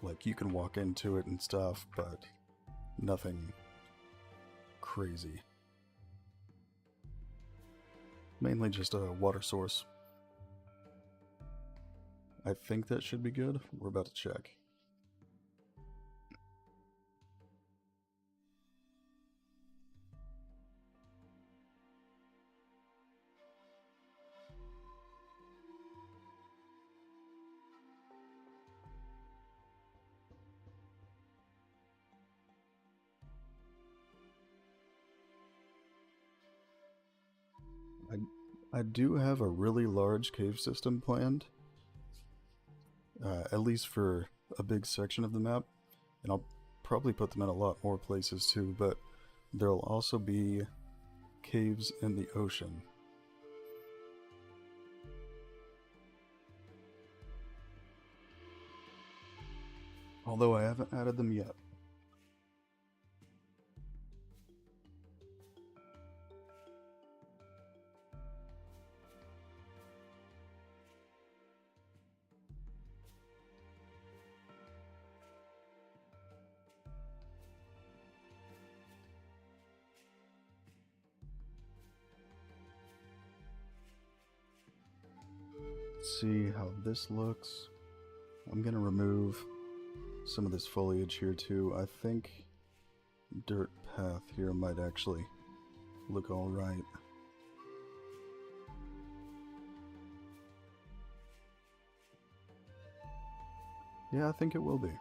like you can walk into it and stuff, but nothing crazy. Mainly just a water source. I think that should be good. We're about to check. I do have a really large cave system planned, at least for a big section of the map, and I'll probably put them in a lot more places too, but there'll also be caves in the ocean. Although I haven't added them yet. See how this looks. I'm gonna remove some of this foliage here too. I think dirt path here might actually look all right. Yeah, I think it will be.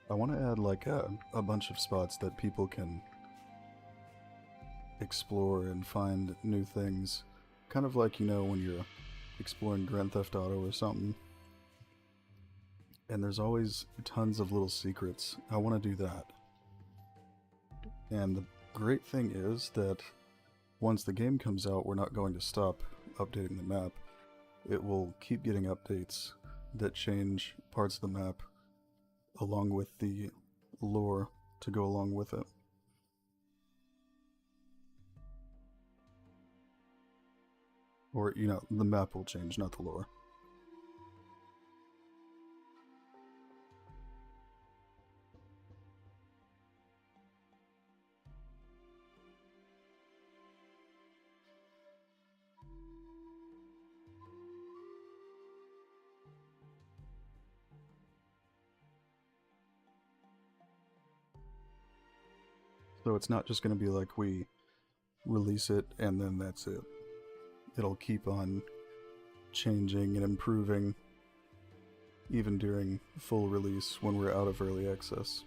I want to add like a bunch of spots that people can explore and find new things, kind of like, you know, when you're exploring Grand Theft Auto or something, and there's always tons of little secrets. I want to do that. And the great thing is that once the game comes out, we're not going to stop updating the map. It will keep getting updates that change parts of the map along with the lore to go along with it. Or, you know, the map will change, not the lore. So it's not just going to be like we release it and then that's it. It'll keep on changing and improving even during full release when we're out of early access.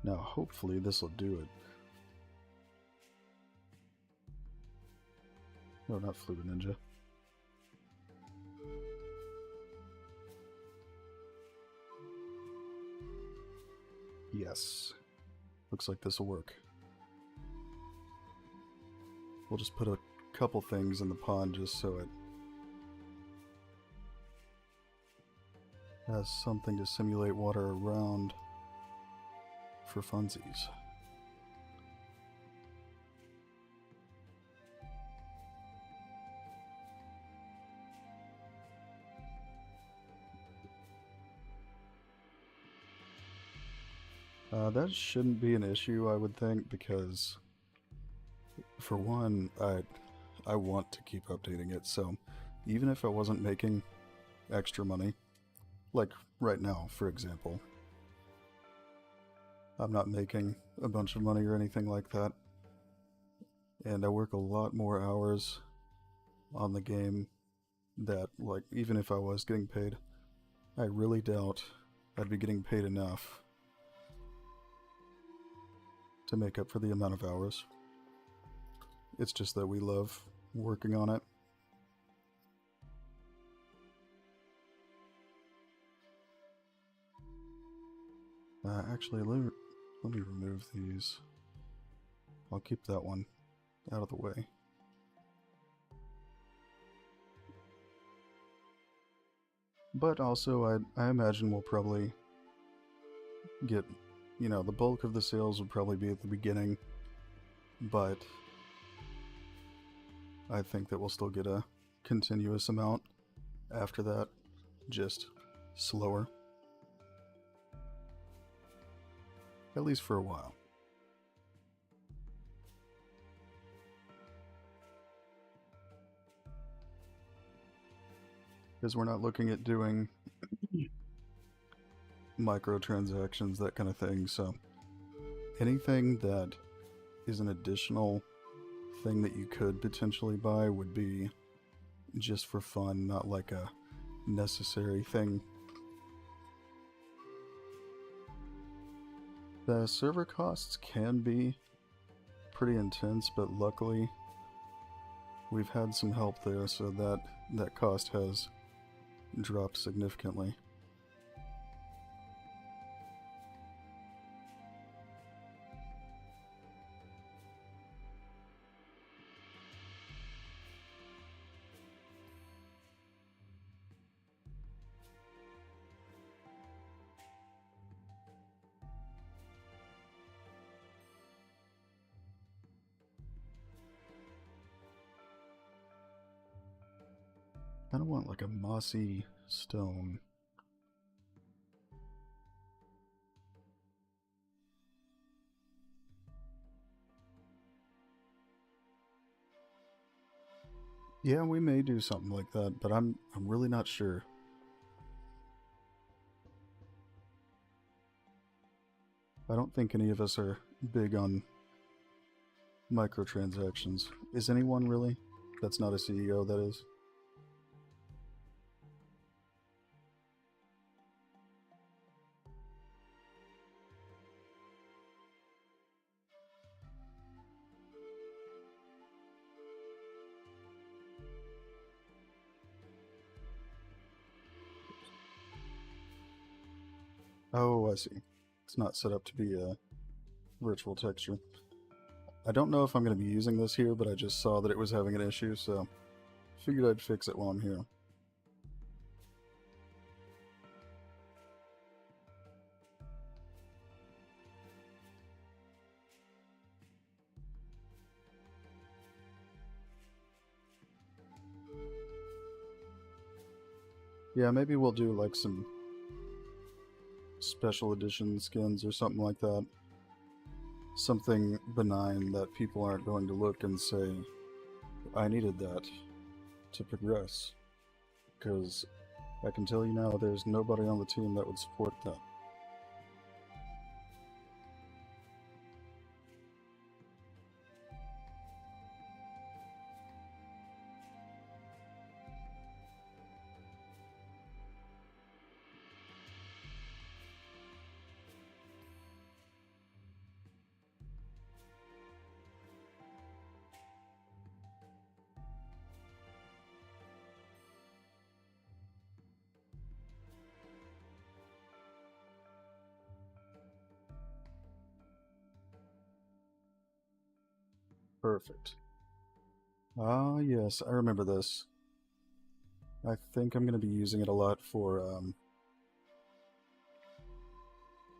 Now hopefully this will do it. No, not Fluid Ninja. Yes. Looks like this will work. We'll just put a couple things in the pond just so it has something to simulate water around for funsies. That shouldn't be an issue, I would think, because for one, I want to keep updating it, so even if I wasn't making extra money, like right now, for example, I'm not making a bunch of money or anything like that, and I work a lot more hours on the game that, like, even if I was getting paid, I really doubt I'd be getting paid enough to make up for the amount of hours. It's just that we love working on it. Actually, let me remove these. I'll keep that one out of the way. But also, I imagine we'll probably get, you know, the bulk of the sales will probably be at the beginning, but I think that we'll still get a continuous amount after that, just slower. At least for a while. Because we're not looking at doing microtransactions, that kind of thing, so anything that is an additional thing that you could potentially buy would be just for fun, not like a necessary thing. The server costs can be pretty intense, but luckily we've had some help there, so that cost has dropped significantly. I don't want like a mossy stone. Yeah, we may do something like that, but I'm really not sure. I don't think any of us are big on microtransactions. Is anyone really? That's not a CEO, that is. Oh, I see. It's not set up to be a virtual texture. I don't know if I'm going to be using this here, but I just saw that it was having an issue, so figured I'd fix it while I'm here. Yeah, maybe we'll do like some special edition skins or something like that. Something benign that people aren't going to look and say, I needed that to progress. Because I can tell you now, there's nobody on the team that would support that. Perfect. Ah, yes, I remember this. I think I'm going to be using it a lot for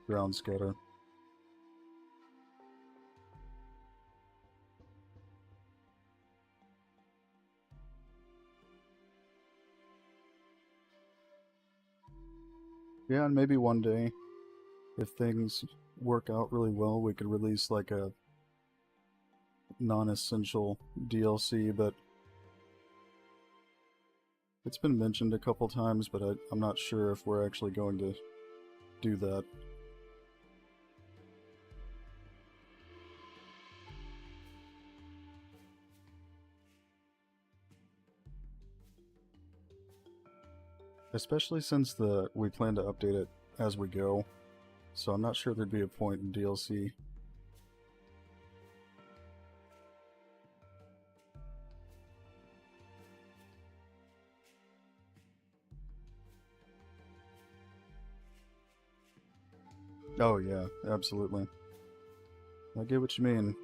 ground scatter. Yeah, and maybe one day, if things work out really well, we could release like a non-essential DLC, but it's been mentioned a couple times, but I'm not sure if we're actually going to do that. Especially since we plan to update it as we go, so I'm not sure there'd be a point in DLC. Oh yeah, absolutely. I get what you mean.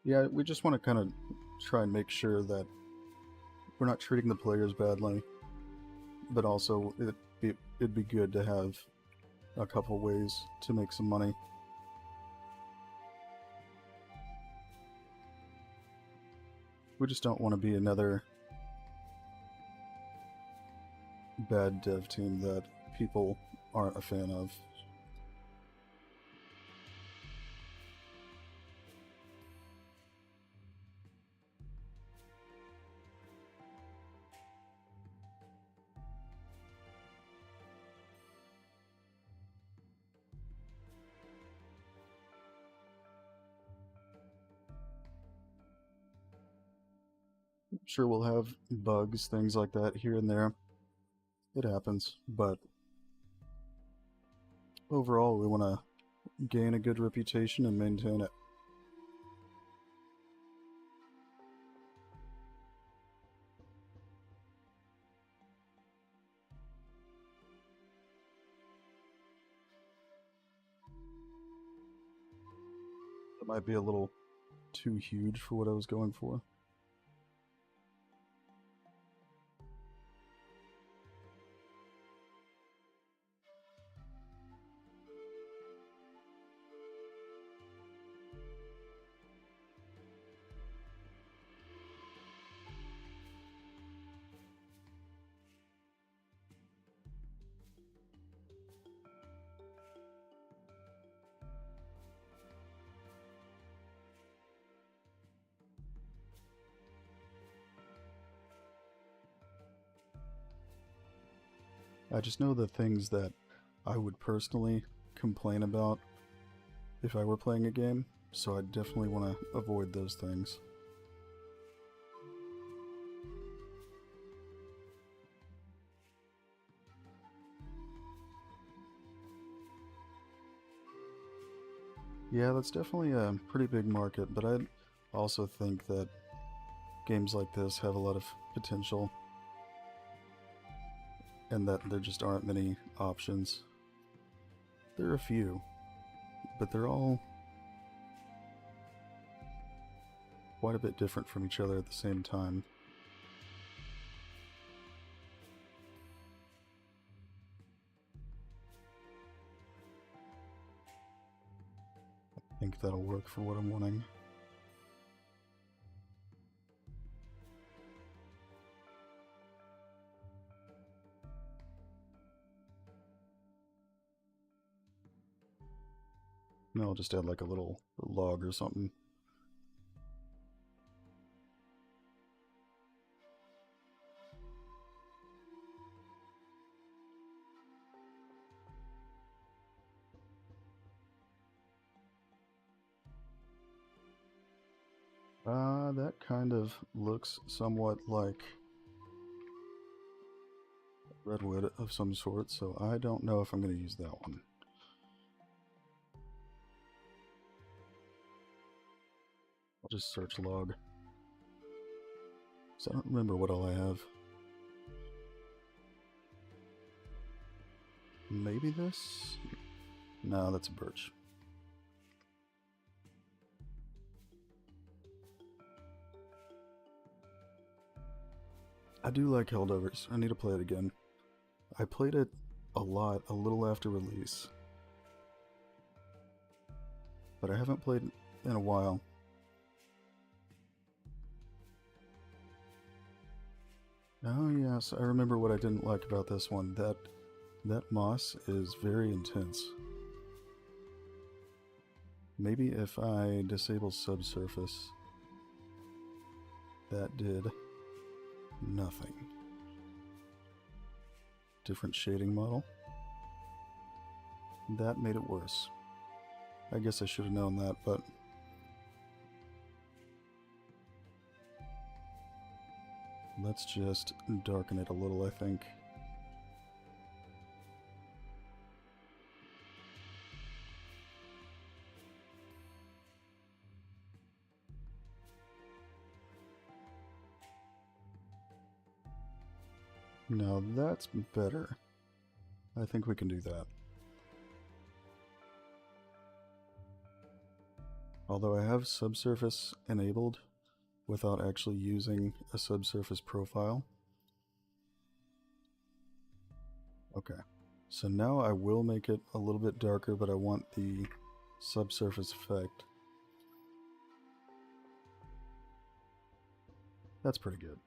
Yeah, we just want to kind of try and make sure that we're not treating the players badly, but also it'd be good to have a couple ways to make some money. We just don't want to be another bad dev team that people aren't a fan of. Sure, we'll have bugs, things like that here and there. It happens, but overall, we want to gain a good reputation and maintain it. It might be a little too huge for what I was going for. I just know the things that I would personally complain about if I were playing a game. so I definitely want to avoid those things. Yeah, that's definitely a pretty big market, but I also think that games like this have a lot of potential and that there just aren't many options. There are a few, but they're all quite a bit different from each other at the same time. I think that'll work for what I'm wanting. No, I'll just add like a little log or something. That kind of looks somewhat like redwood of some sort, so I don't know if I'm going to use that one. I'll just search log. So I don't remember what all I have. Maybe this? No, that's a birch. I do like Holdovers. I need to play it again. I played it a lot a little after release, but I haven't played it in a while. Oh yes, I remember what I didn't like about this one. That moss is very intense. Maybe if I disable subsurface, that did nothing. Different shading model. That made it worse. I guess I should have known that, but let's just darken it a little, I think. Now that's better. I think we can do that. Although I have subsurface enabled without actually using a subsurface profile. Okay, so now I will make it a little bit darker, but I want the subsurface effect. That's pretty good.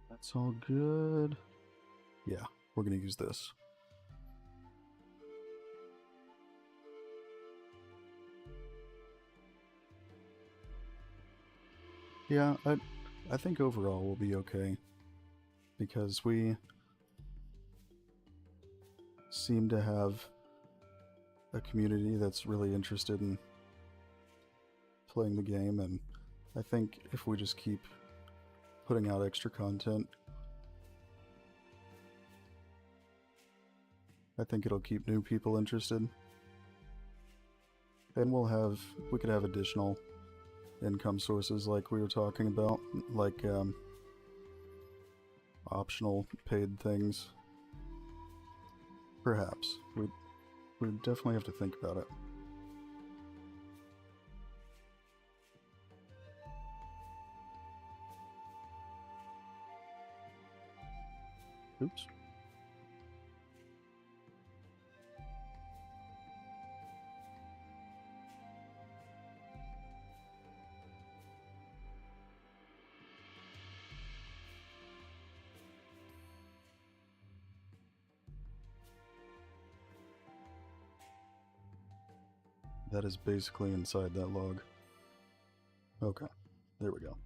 That's all good. Yeah, we're gonna use this. Yeah, I think overall we'll be okay, because we seem to have a community that's really interested in playing the game, and I think if we just keep putting out extra content, I think it'll keep new people interested. And we could have additional income sources like we were talking about, like optional paid things. Perhaps. We definitely have to think about it. Oops. That is basically inside that log. Okay, there we go.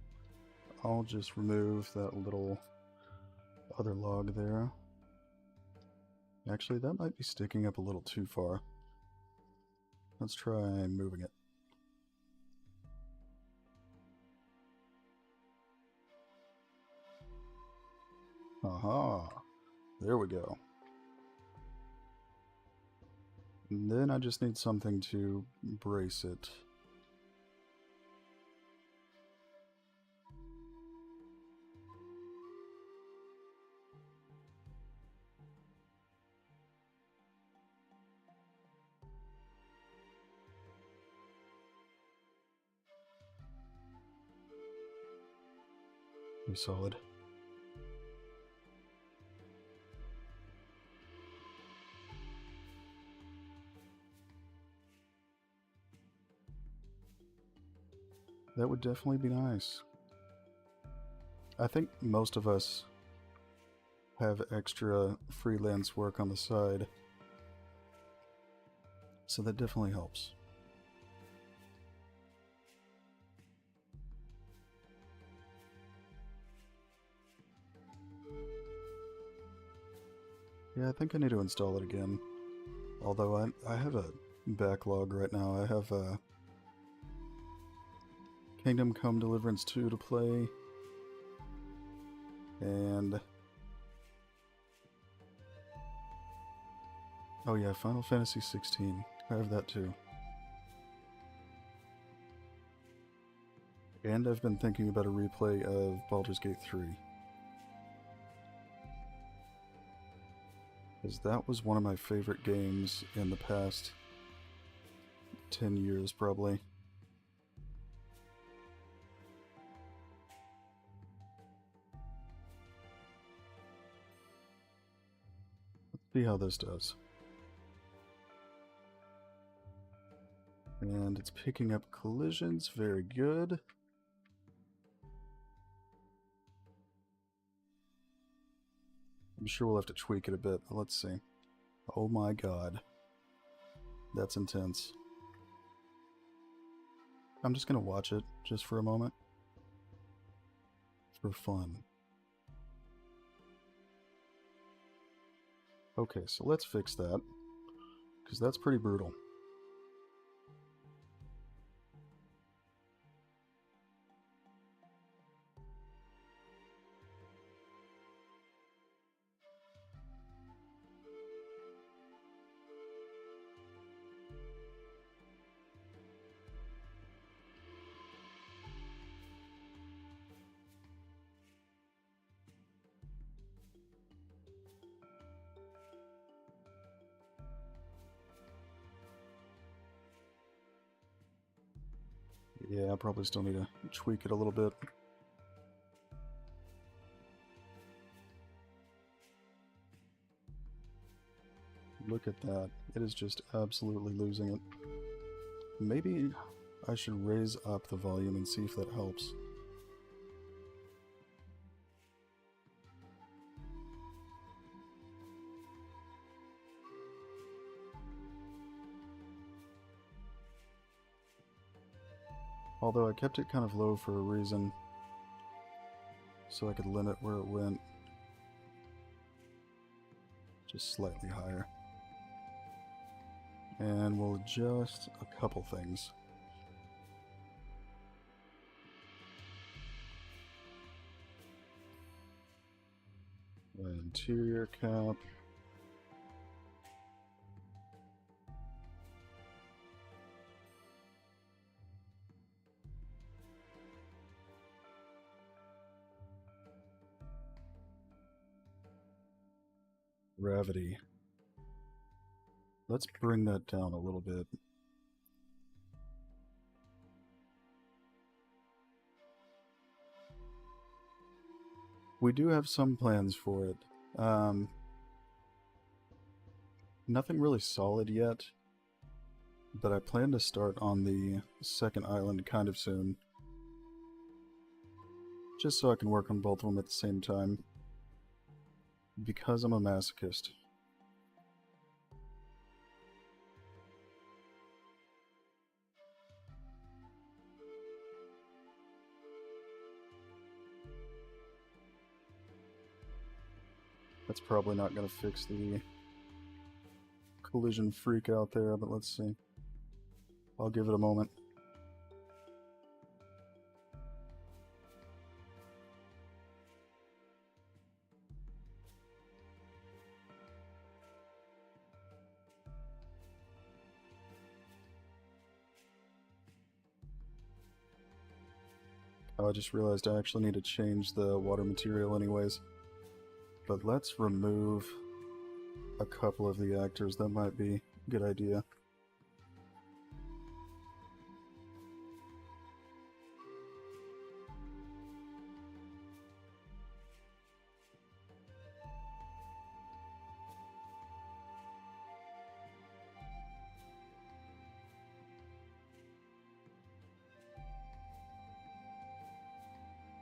I'll just remove that little other log there. Actually, that might be sticking up a little too far. Let's try moving it. Aha! There we go. And then I just need something to brace it. Pretty solid. That would definitely be nice. I think most of us have extra freelance work on the side, so that definitely helps. Yeah, I think I need to install it again. Although I have a backlog right now. I have Kingdom Come Deliverance 2 to play. And... oh yeah, Final Fantasy 16. I have that too. And I've been thinking about a replay of Baldur's Gate 3. Because that was one of my favorite games in the past 10 years, probably. Let's see how this does. And it's picking up collisions, very good. I'm sure we'll have to tweak it a bit. Let's see. Oh my god. That's intense. I'm just gonna watch it just for a moment. For fun. Okay, so let's fix that. Because that's pretty brutal. Yeah, I probably still need to tweak it a little bit. Look at that. It is just absolutely losing it. Maybe I should raise up the volume and see if that helps. Although I kept it kind of low for a reason, so I could limit where it went. Just slightly higher. And we'll adjust a couple things. Interior cap. Gravity. Let's bring that down a little bit. We do have some plans for it. Nothing really solid yet, but I plan to start on the second island kind of soon. Just so I can work on both of them at the same time. Because I'm a masochist. That's probably not going to fix the collision freak out there, but let's see. I'll give it a moment. Oh, I just realized I actually need to change the water material anyways. But let's remove a couple of the actors. That might be a good idea.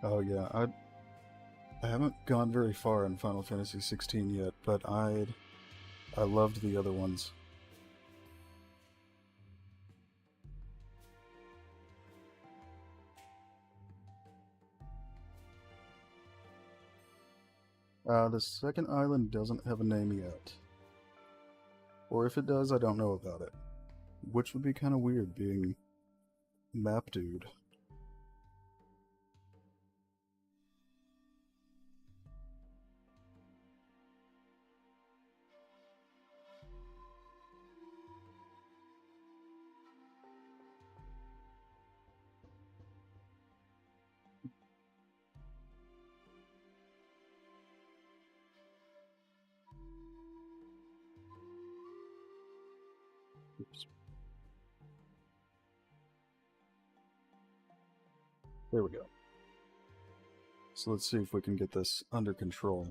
Oh yeah, I haven't gone very far in Final Fantasy 16 yet, but I loved the other ones. The second island doesn't have a name yet. Or if it does, I don't know about it. Which would be kind of weird, being Map Dude. Oops. There we go. So let's see if we can get this under control.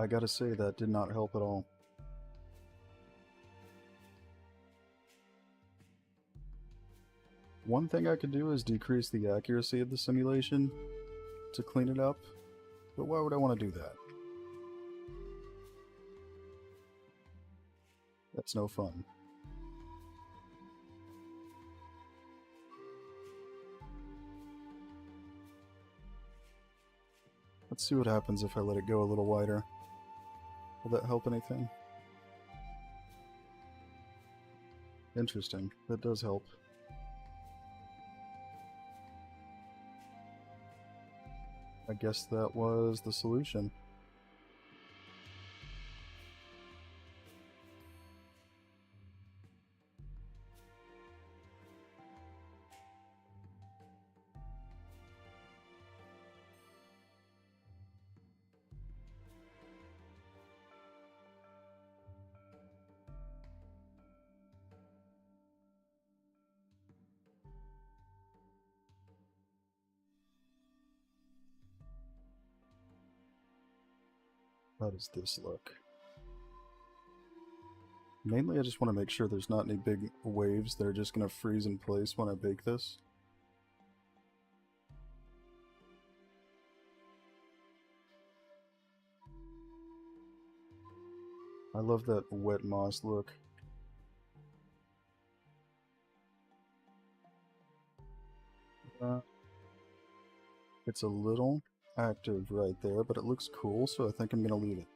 I gotta say, that did not help at all. One thing I could do is decrease the accuracy of the simulation to clean it up, but why would I want to do that? That's no fun. Let's see what happens if I let it go a little wider. Will that help anything? Interesting. That does help. I guess that was the solution. How does this look? Mainly I just want to make sure there's not any big waves that are just going to freeze in place when I bake this. I love that wet moss look. It's a little active right there, but it looks cool, so I think I'm going to leave it.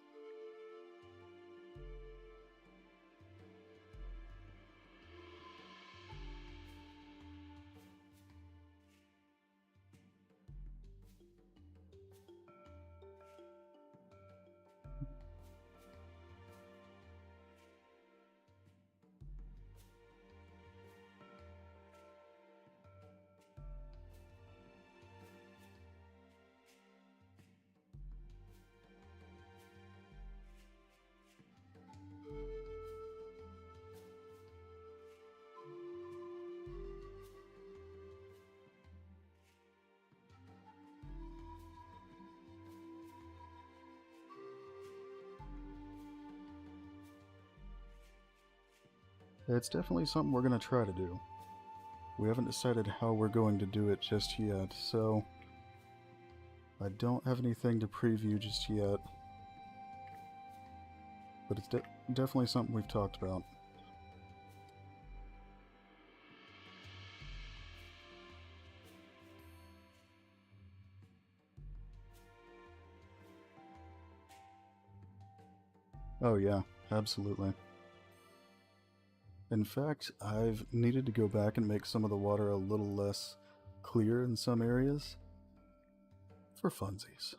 It's definitely something we're going to try to do. We haven't decided how we're going to do it just yet, so I don't have anything to preview just yet. But it's definitely something we've talked about. Oh yeah, absolutely. In fact, I've needed to go back and make some of the water a little less clear in some areas for funsies.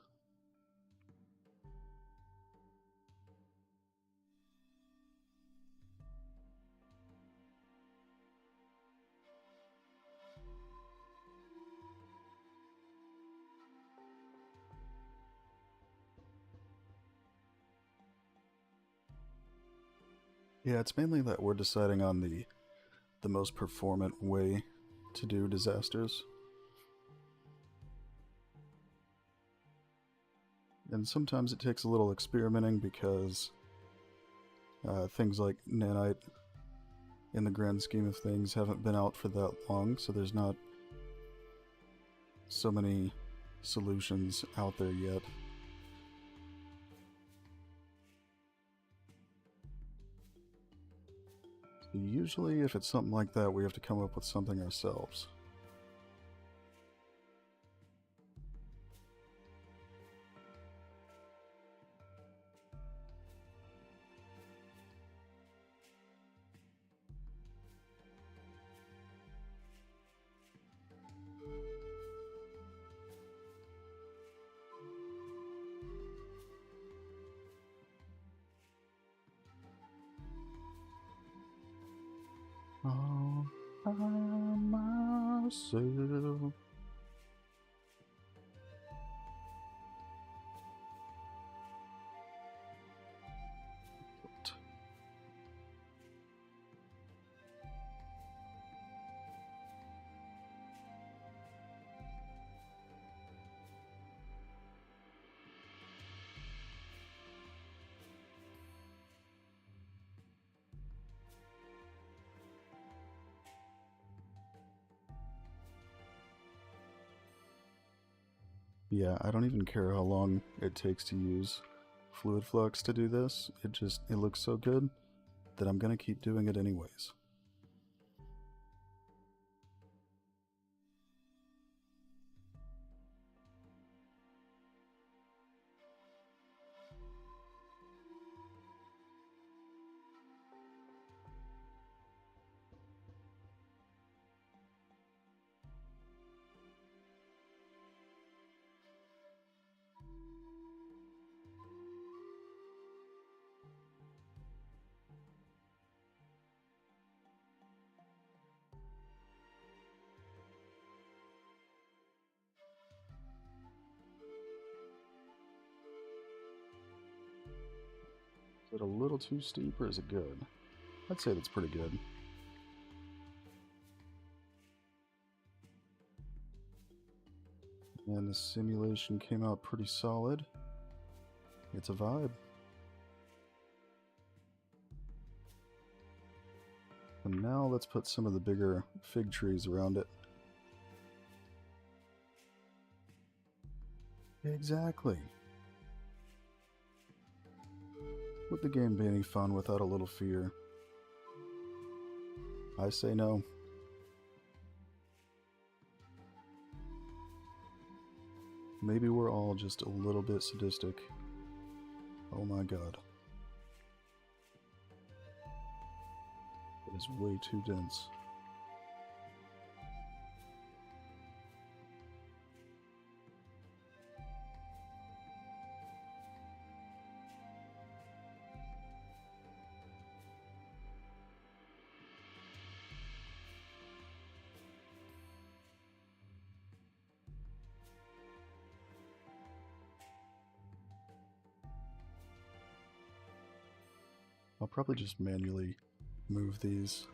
Yeah, it's mainly that we're deciding on the most performant way to do disasters. And sometimes it takes a little experimenting because things like nanite, in the grand scheme of things, haven't been out for that long, so there's not so many solutions out there yet. So usually, if it's something like that, we have to come up with something ourselves. All by myself. Yeah, I don't even care how long it takes to use fluid flux to do this. It looks so good that I'm gonna keep doing it anyways. Is it a little too steep or is it good? I'd say that's pretty good. And the simulation came out pretty solid. It's a vibe. And now let's put some of the bigger fig trees around it. Exactly. Would the game be any fun without a little fear? I say no. Maybe we're all just a little bit sadistic. Oh my god. It is way too dense. I'll probably just manually move these.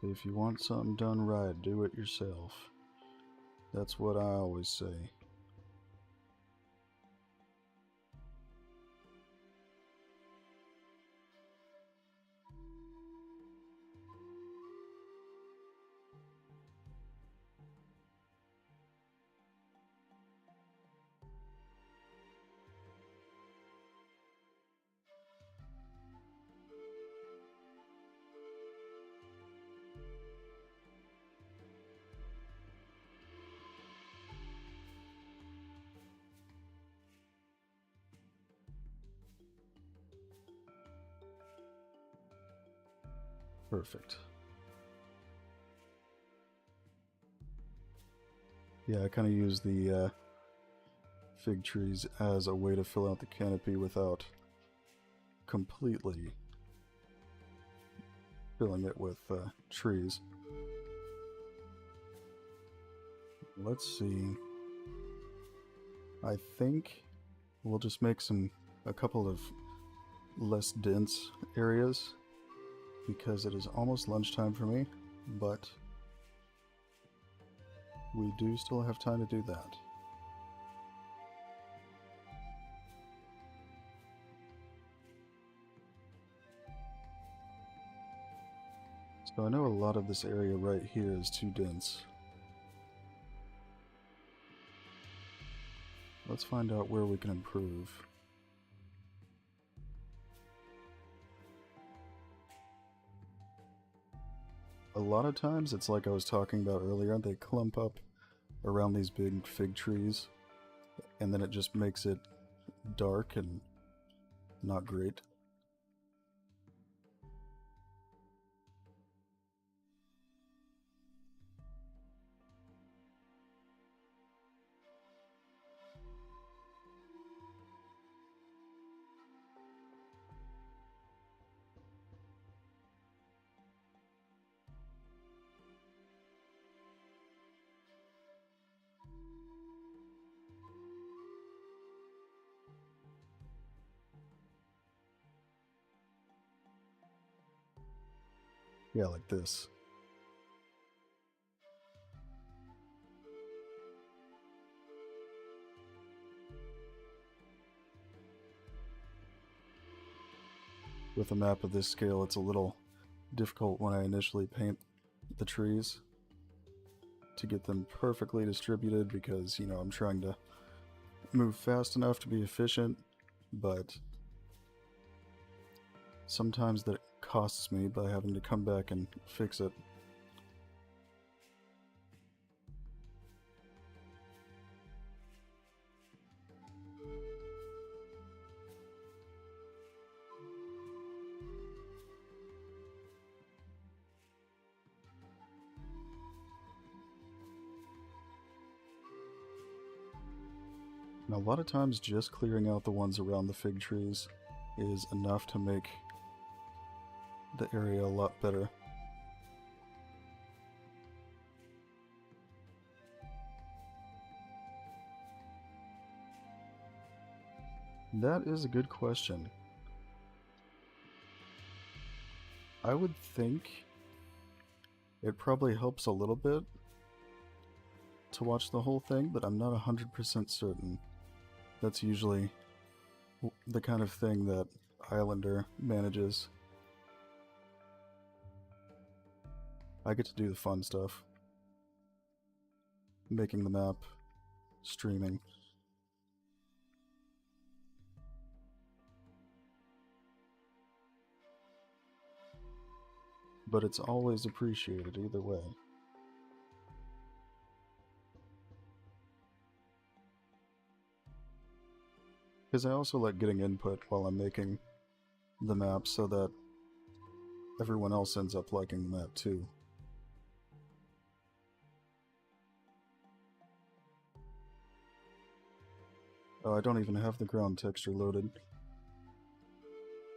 If you want something done right, do it yourself. That's what I always say. Perfect. Yeah, I kind of use the fig trees as a way to fill out the canopy without completely filling it with trees. Let's see. I think we'll just make a couple of less dense areas because it is almost lunchtime for me, but we do still have time to do that. So I know a lot of this area right here is too dense. Let's find out where we can improve. A lot of times, it's like I was talking about earlier, they clump up around these big fig trees, and then it just makes it dark and not great. Yeah, like this. With a map of this scale, it's a little difficult when I initially paint the trees to get them perfectly distributed because, you know, I'm trying to move fast enough to be efficient, but sometimes that costs me by having to come back and fix it. And a lot of times just clearing out the ones around the fig trees is enough to make the area a lot better. That is a good question. I would think it probably helps a little bit to watch the whole thing, but I'm not 100% certain. That's usually the kind of thing that Islander manages. I get to do the fun stuff. Making the map, streaming. But it's always appreciated either way. Because I also like getting input while I'm making the map so that everyone else ends up liking the map too. Oh, I don't even have the ground texture loaded.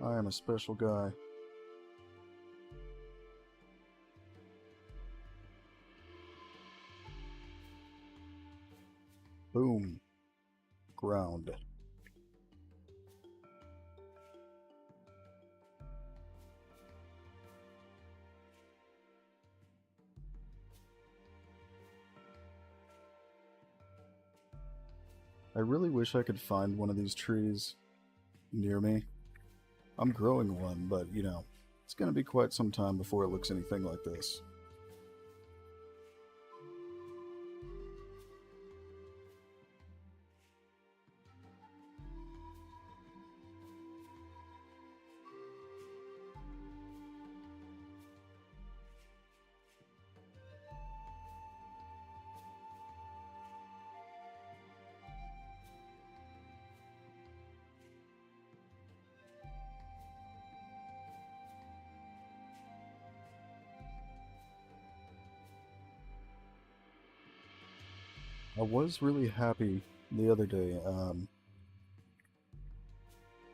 I am a special guy. Boom. Ground. I really wish I could find one of these trees near me. I'm growing one, but you know, it's gonna be quite some time before it looks anything like this. I was really happy the other day.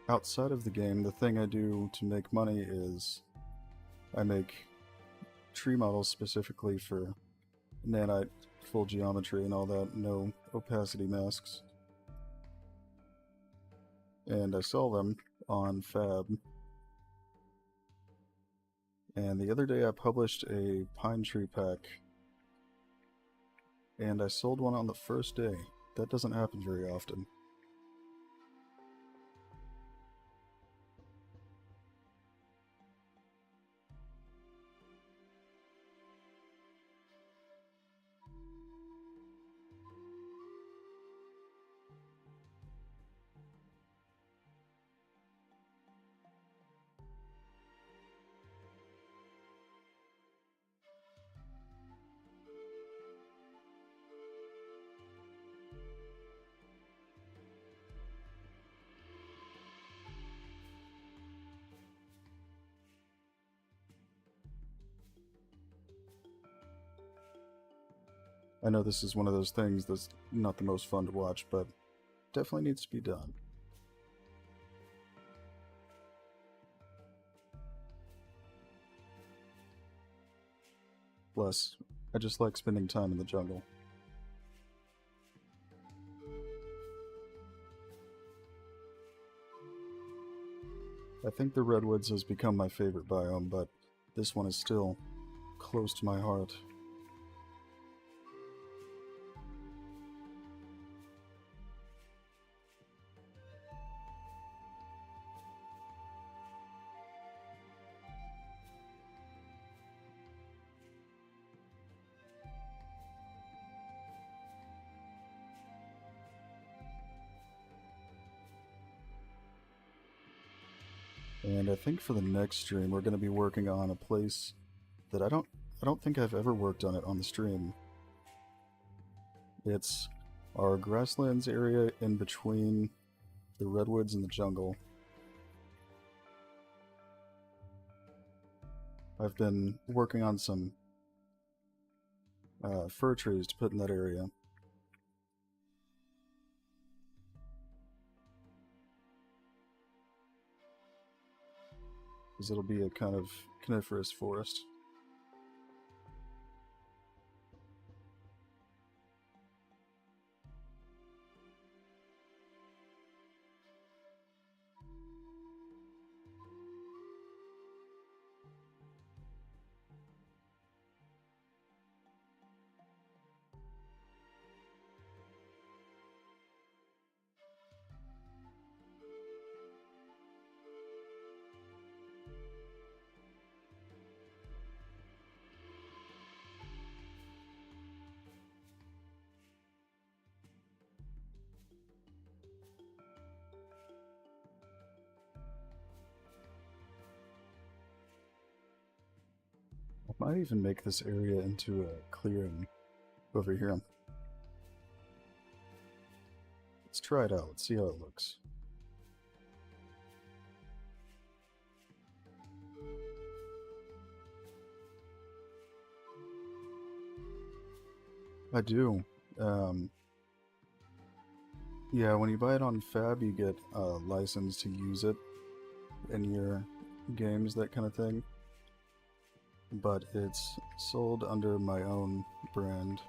Outside of the game, the thing I do to make money is I make tree models specifically for nanite, full geometry, and all that, no opacity masks. And I sell them on Fab. And the other day I published a pine tree pack, and I sold one on the first day. That doesn't happen very often. I know this is one of those things that's not the most fun to watch, but definitely needs to be done. Plus, I just like spending time in the jungle. I think the redwoods has become my favorite biome, but this one is still close to my heart. And I think for the next stream we're going to be working on a place that I don't think I've ever worked on it on the stream. It's our grasslands area in between the redwoods and the jungle. I've been working on some fir trees to put in that area. Because it'll be a kind of coniferous forest. I might even make this area into a clearing over here. Let's try it out. Let's see how it looks. I do. Yeah, when you buy it on Fab, you get a license to use it in your games, that kind of thing. But it's sold under my own brand.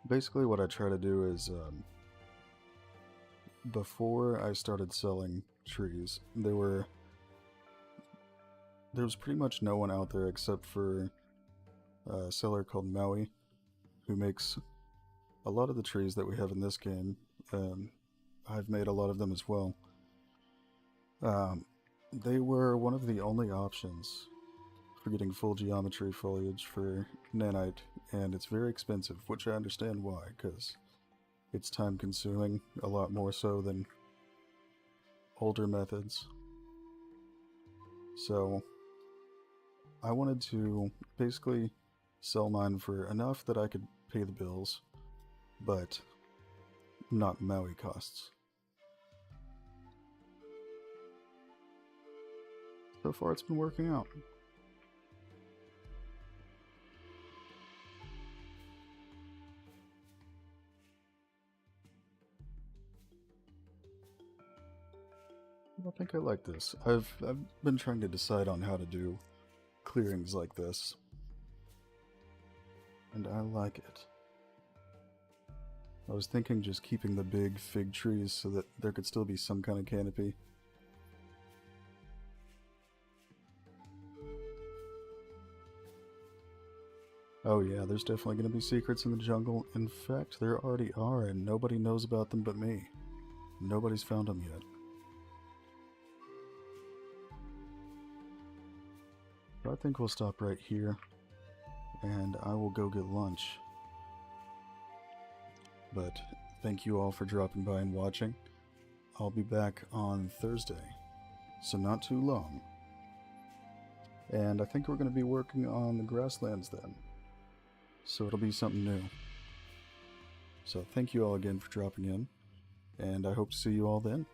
Basically what I try to do is, before I started selling trees, there was pretty much no one out there except for a seller called Maui, who makes a lot of the trees that we have in this game. I've made a lot of them as well. Um, they were one of the only options for getting full geometry foliage for nanite, and it's very expensive, which I understand why, because it's time consuming, a lot more so than older methods. So I wanted to basically sell mine for enough that I could pay the bills, but not Maui costs. So far it's been working out. I think I like this. I've been trying to decide on how to do clearings like this, and I like it. I was thinking just keeping the big fig trees so that there could still be some kind of canopy. Oh yeah, there's definitely going to be secrets in the jungle. In fact, there already are, and nobody knows about them but me. Nobody's found them yet. But I think we'll stop right here, and I will go get lunch. But thank you all for dropping by and watching. I'll be back on Thursday, so not too long. And I think we're going to be working on the grasslands then. So it'll be something new. So thank you all again for dropping in, and I hope to see you all then.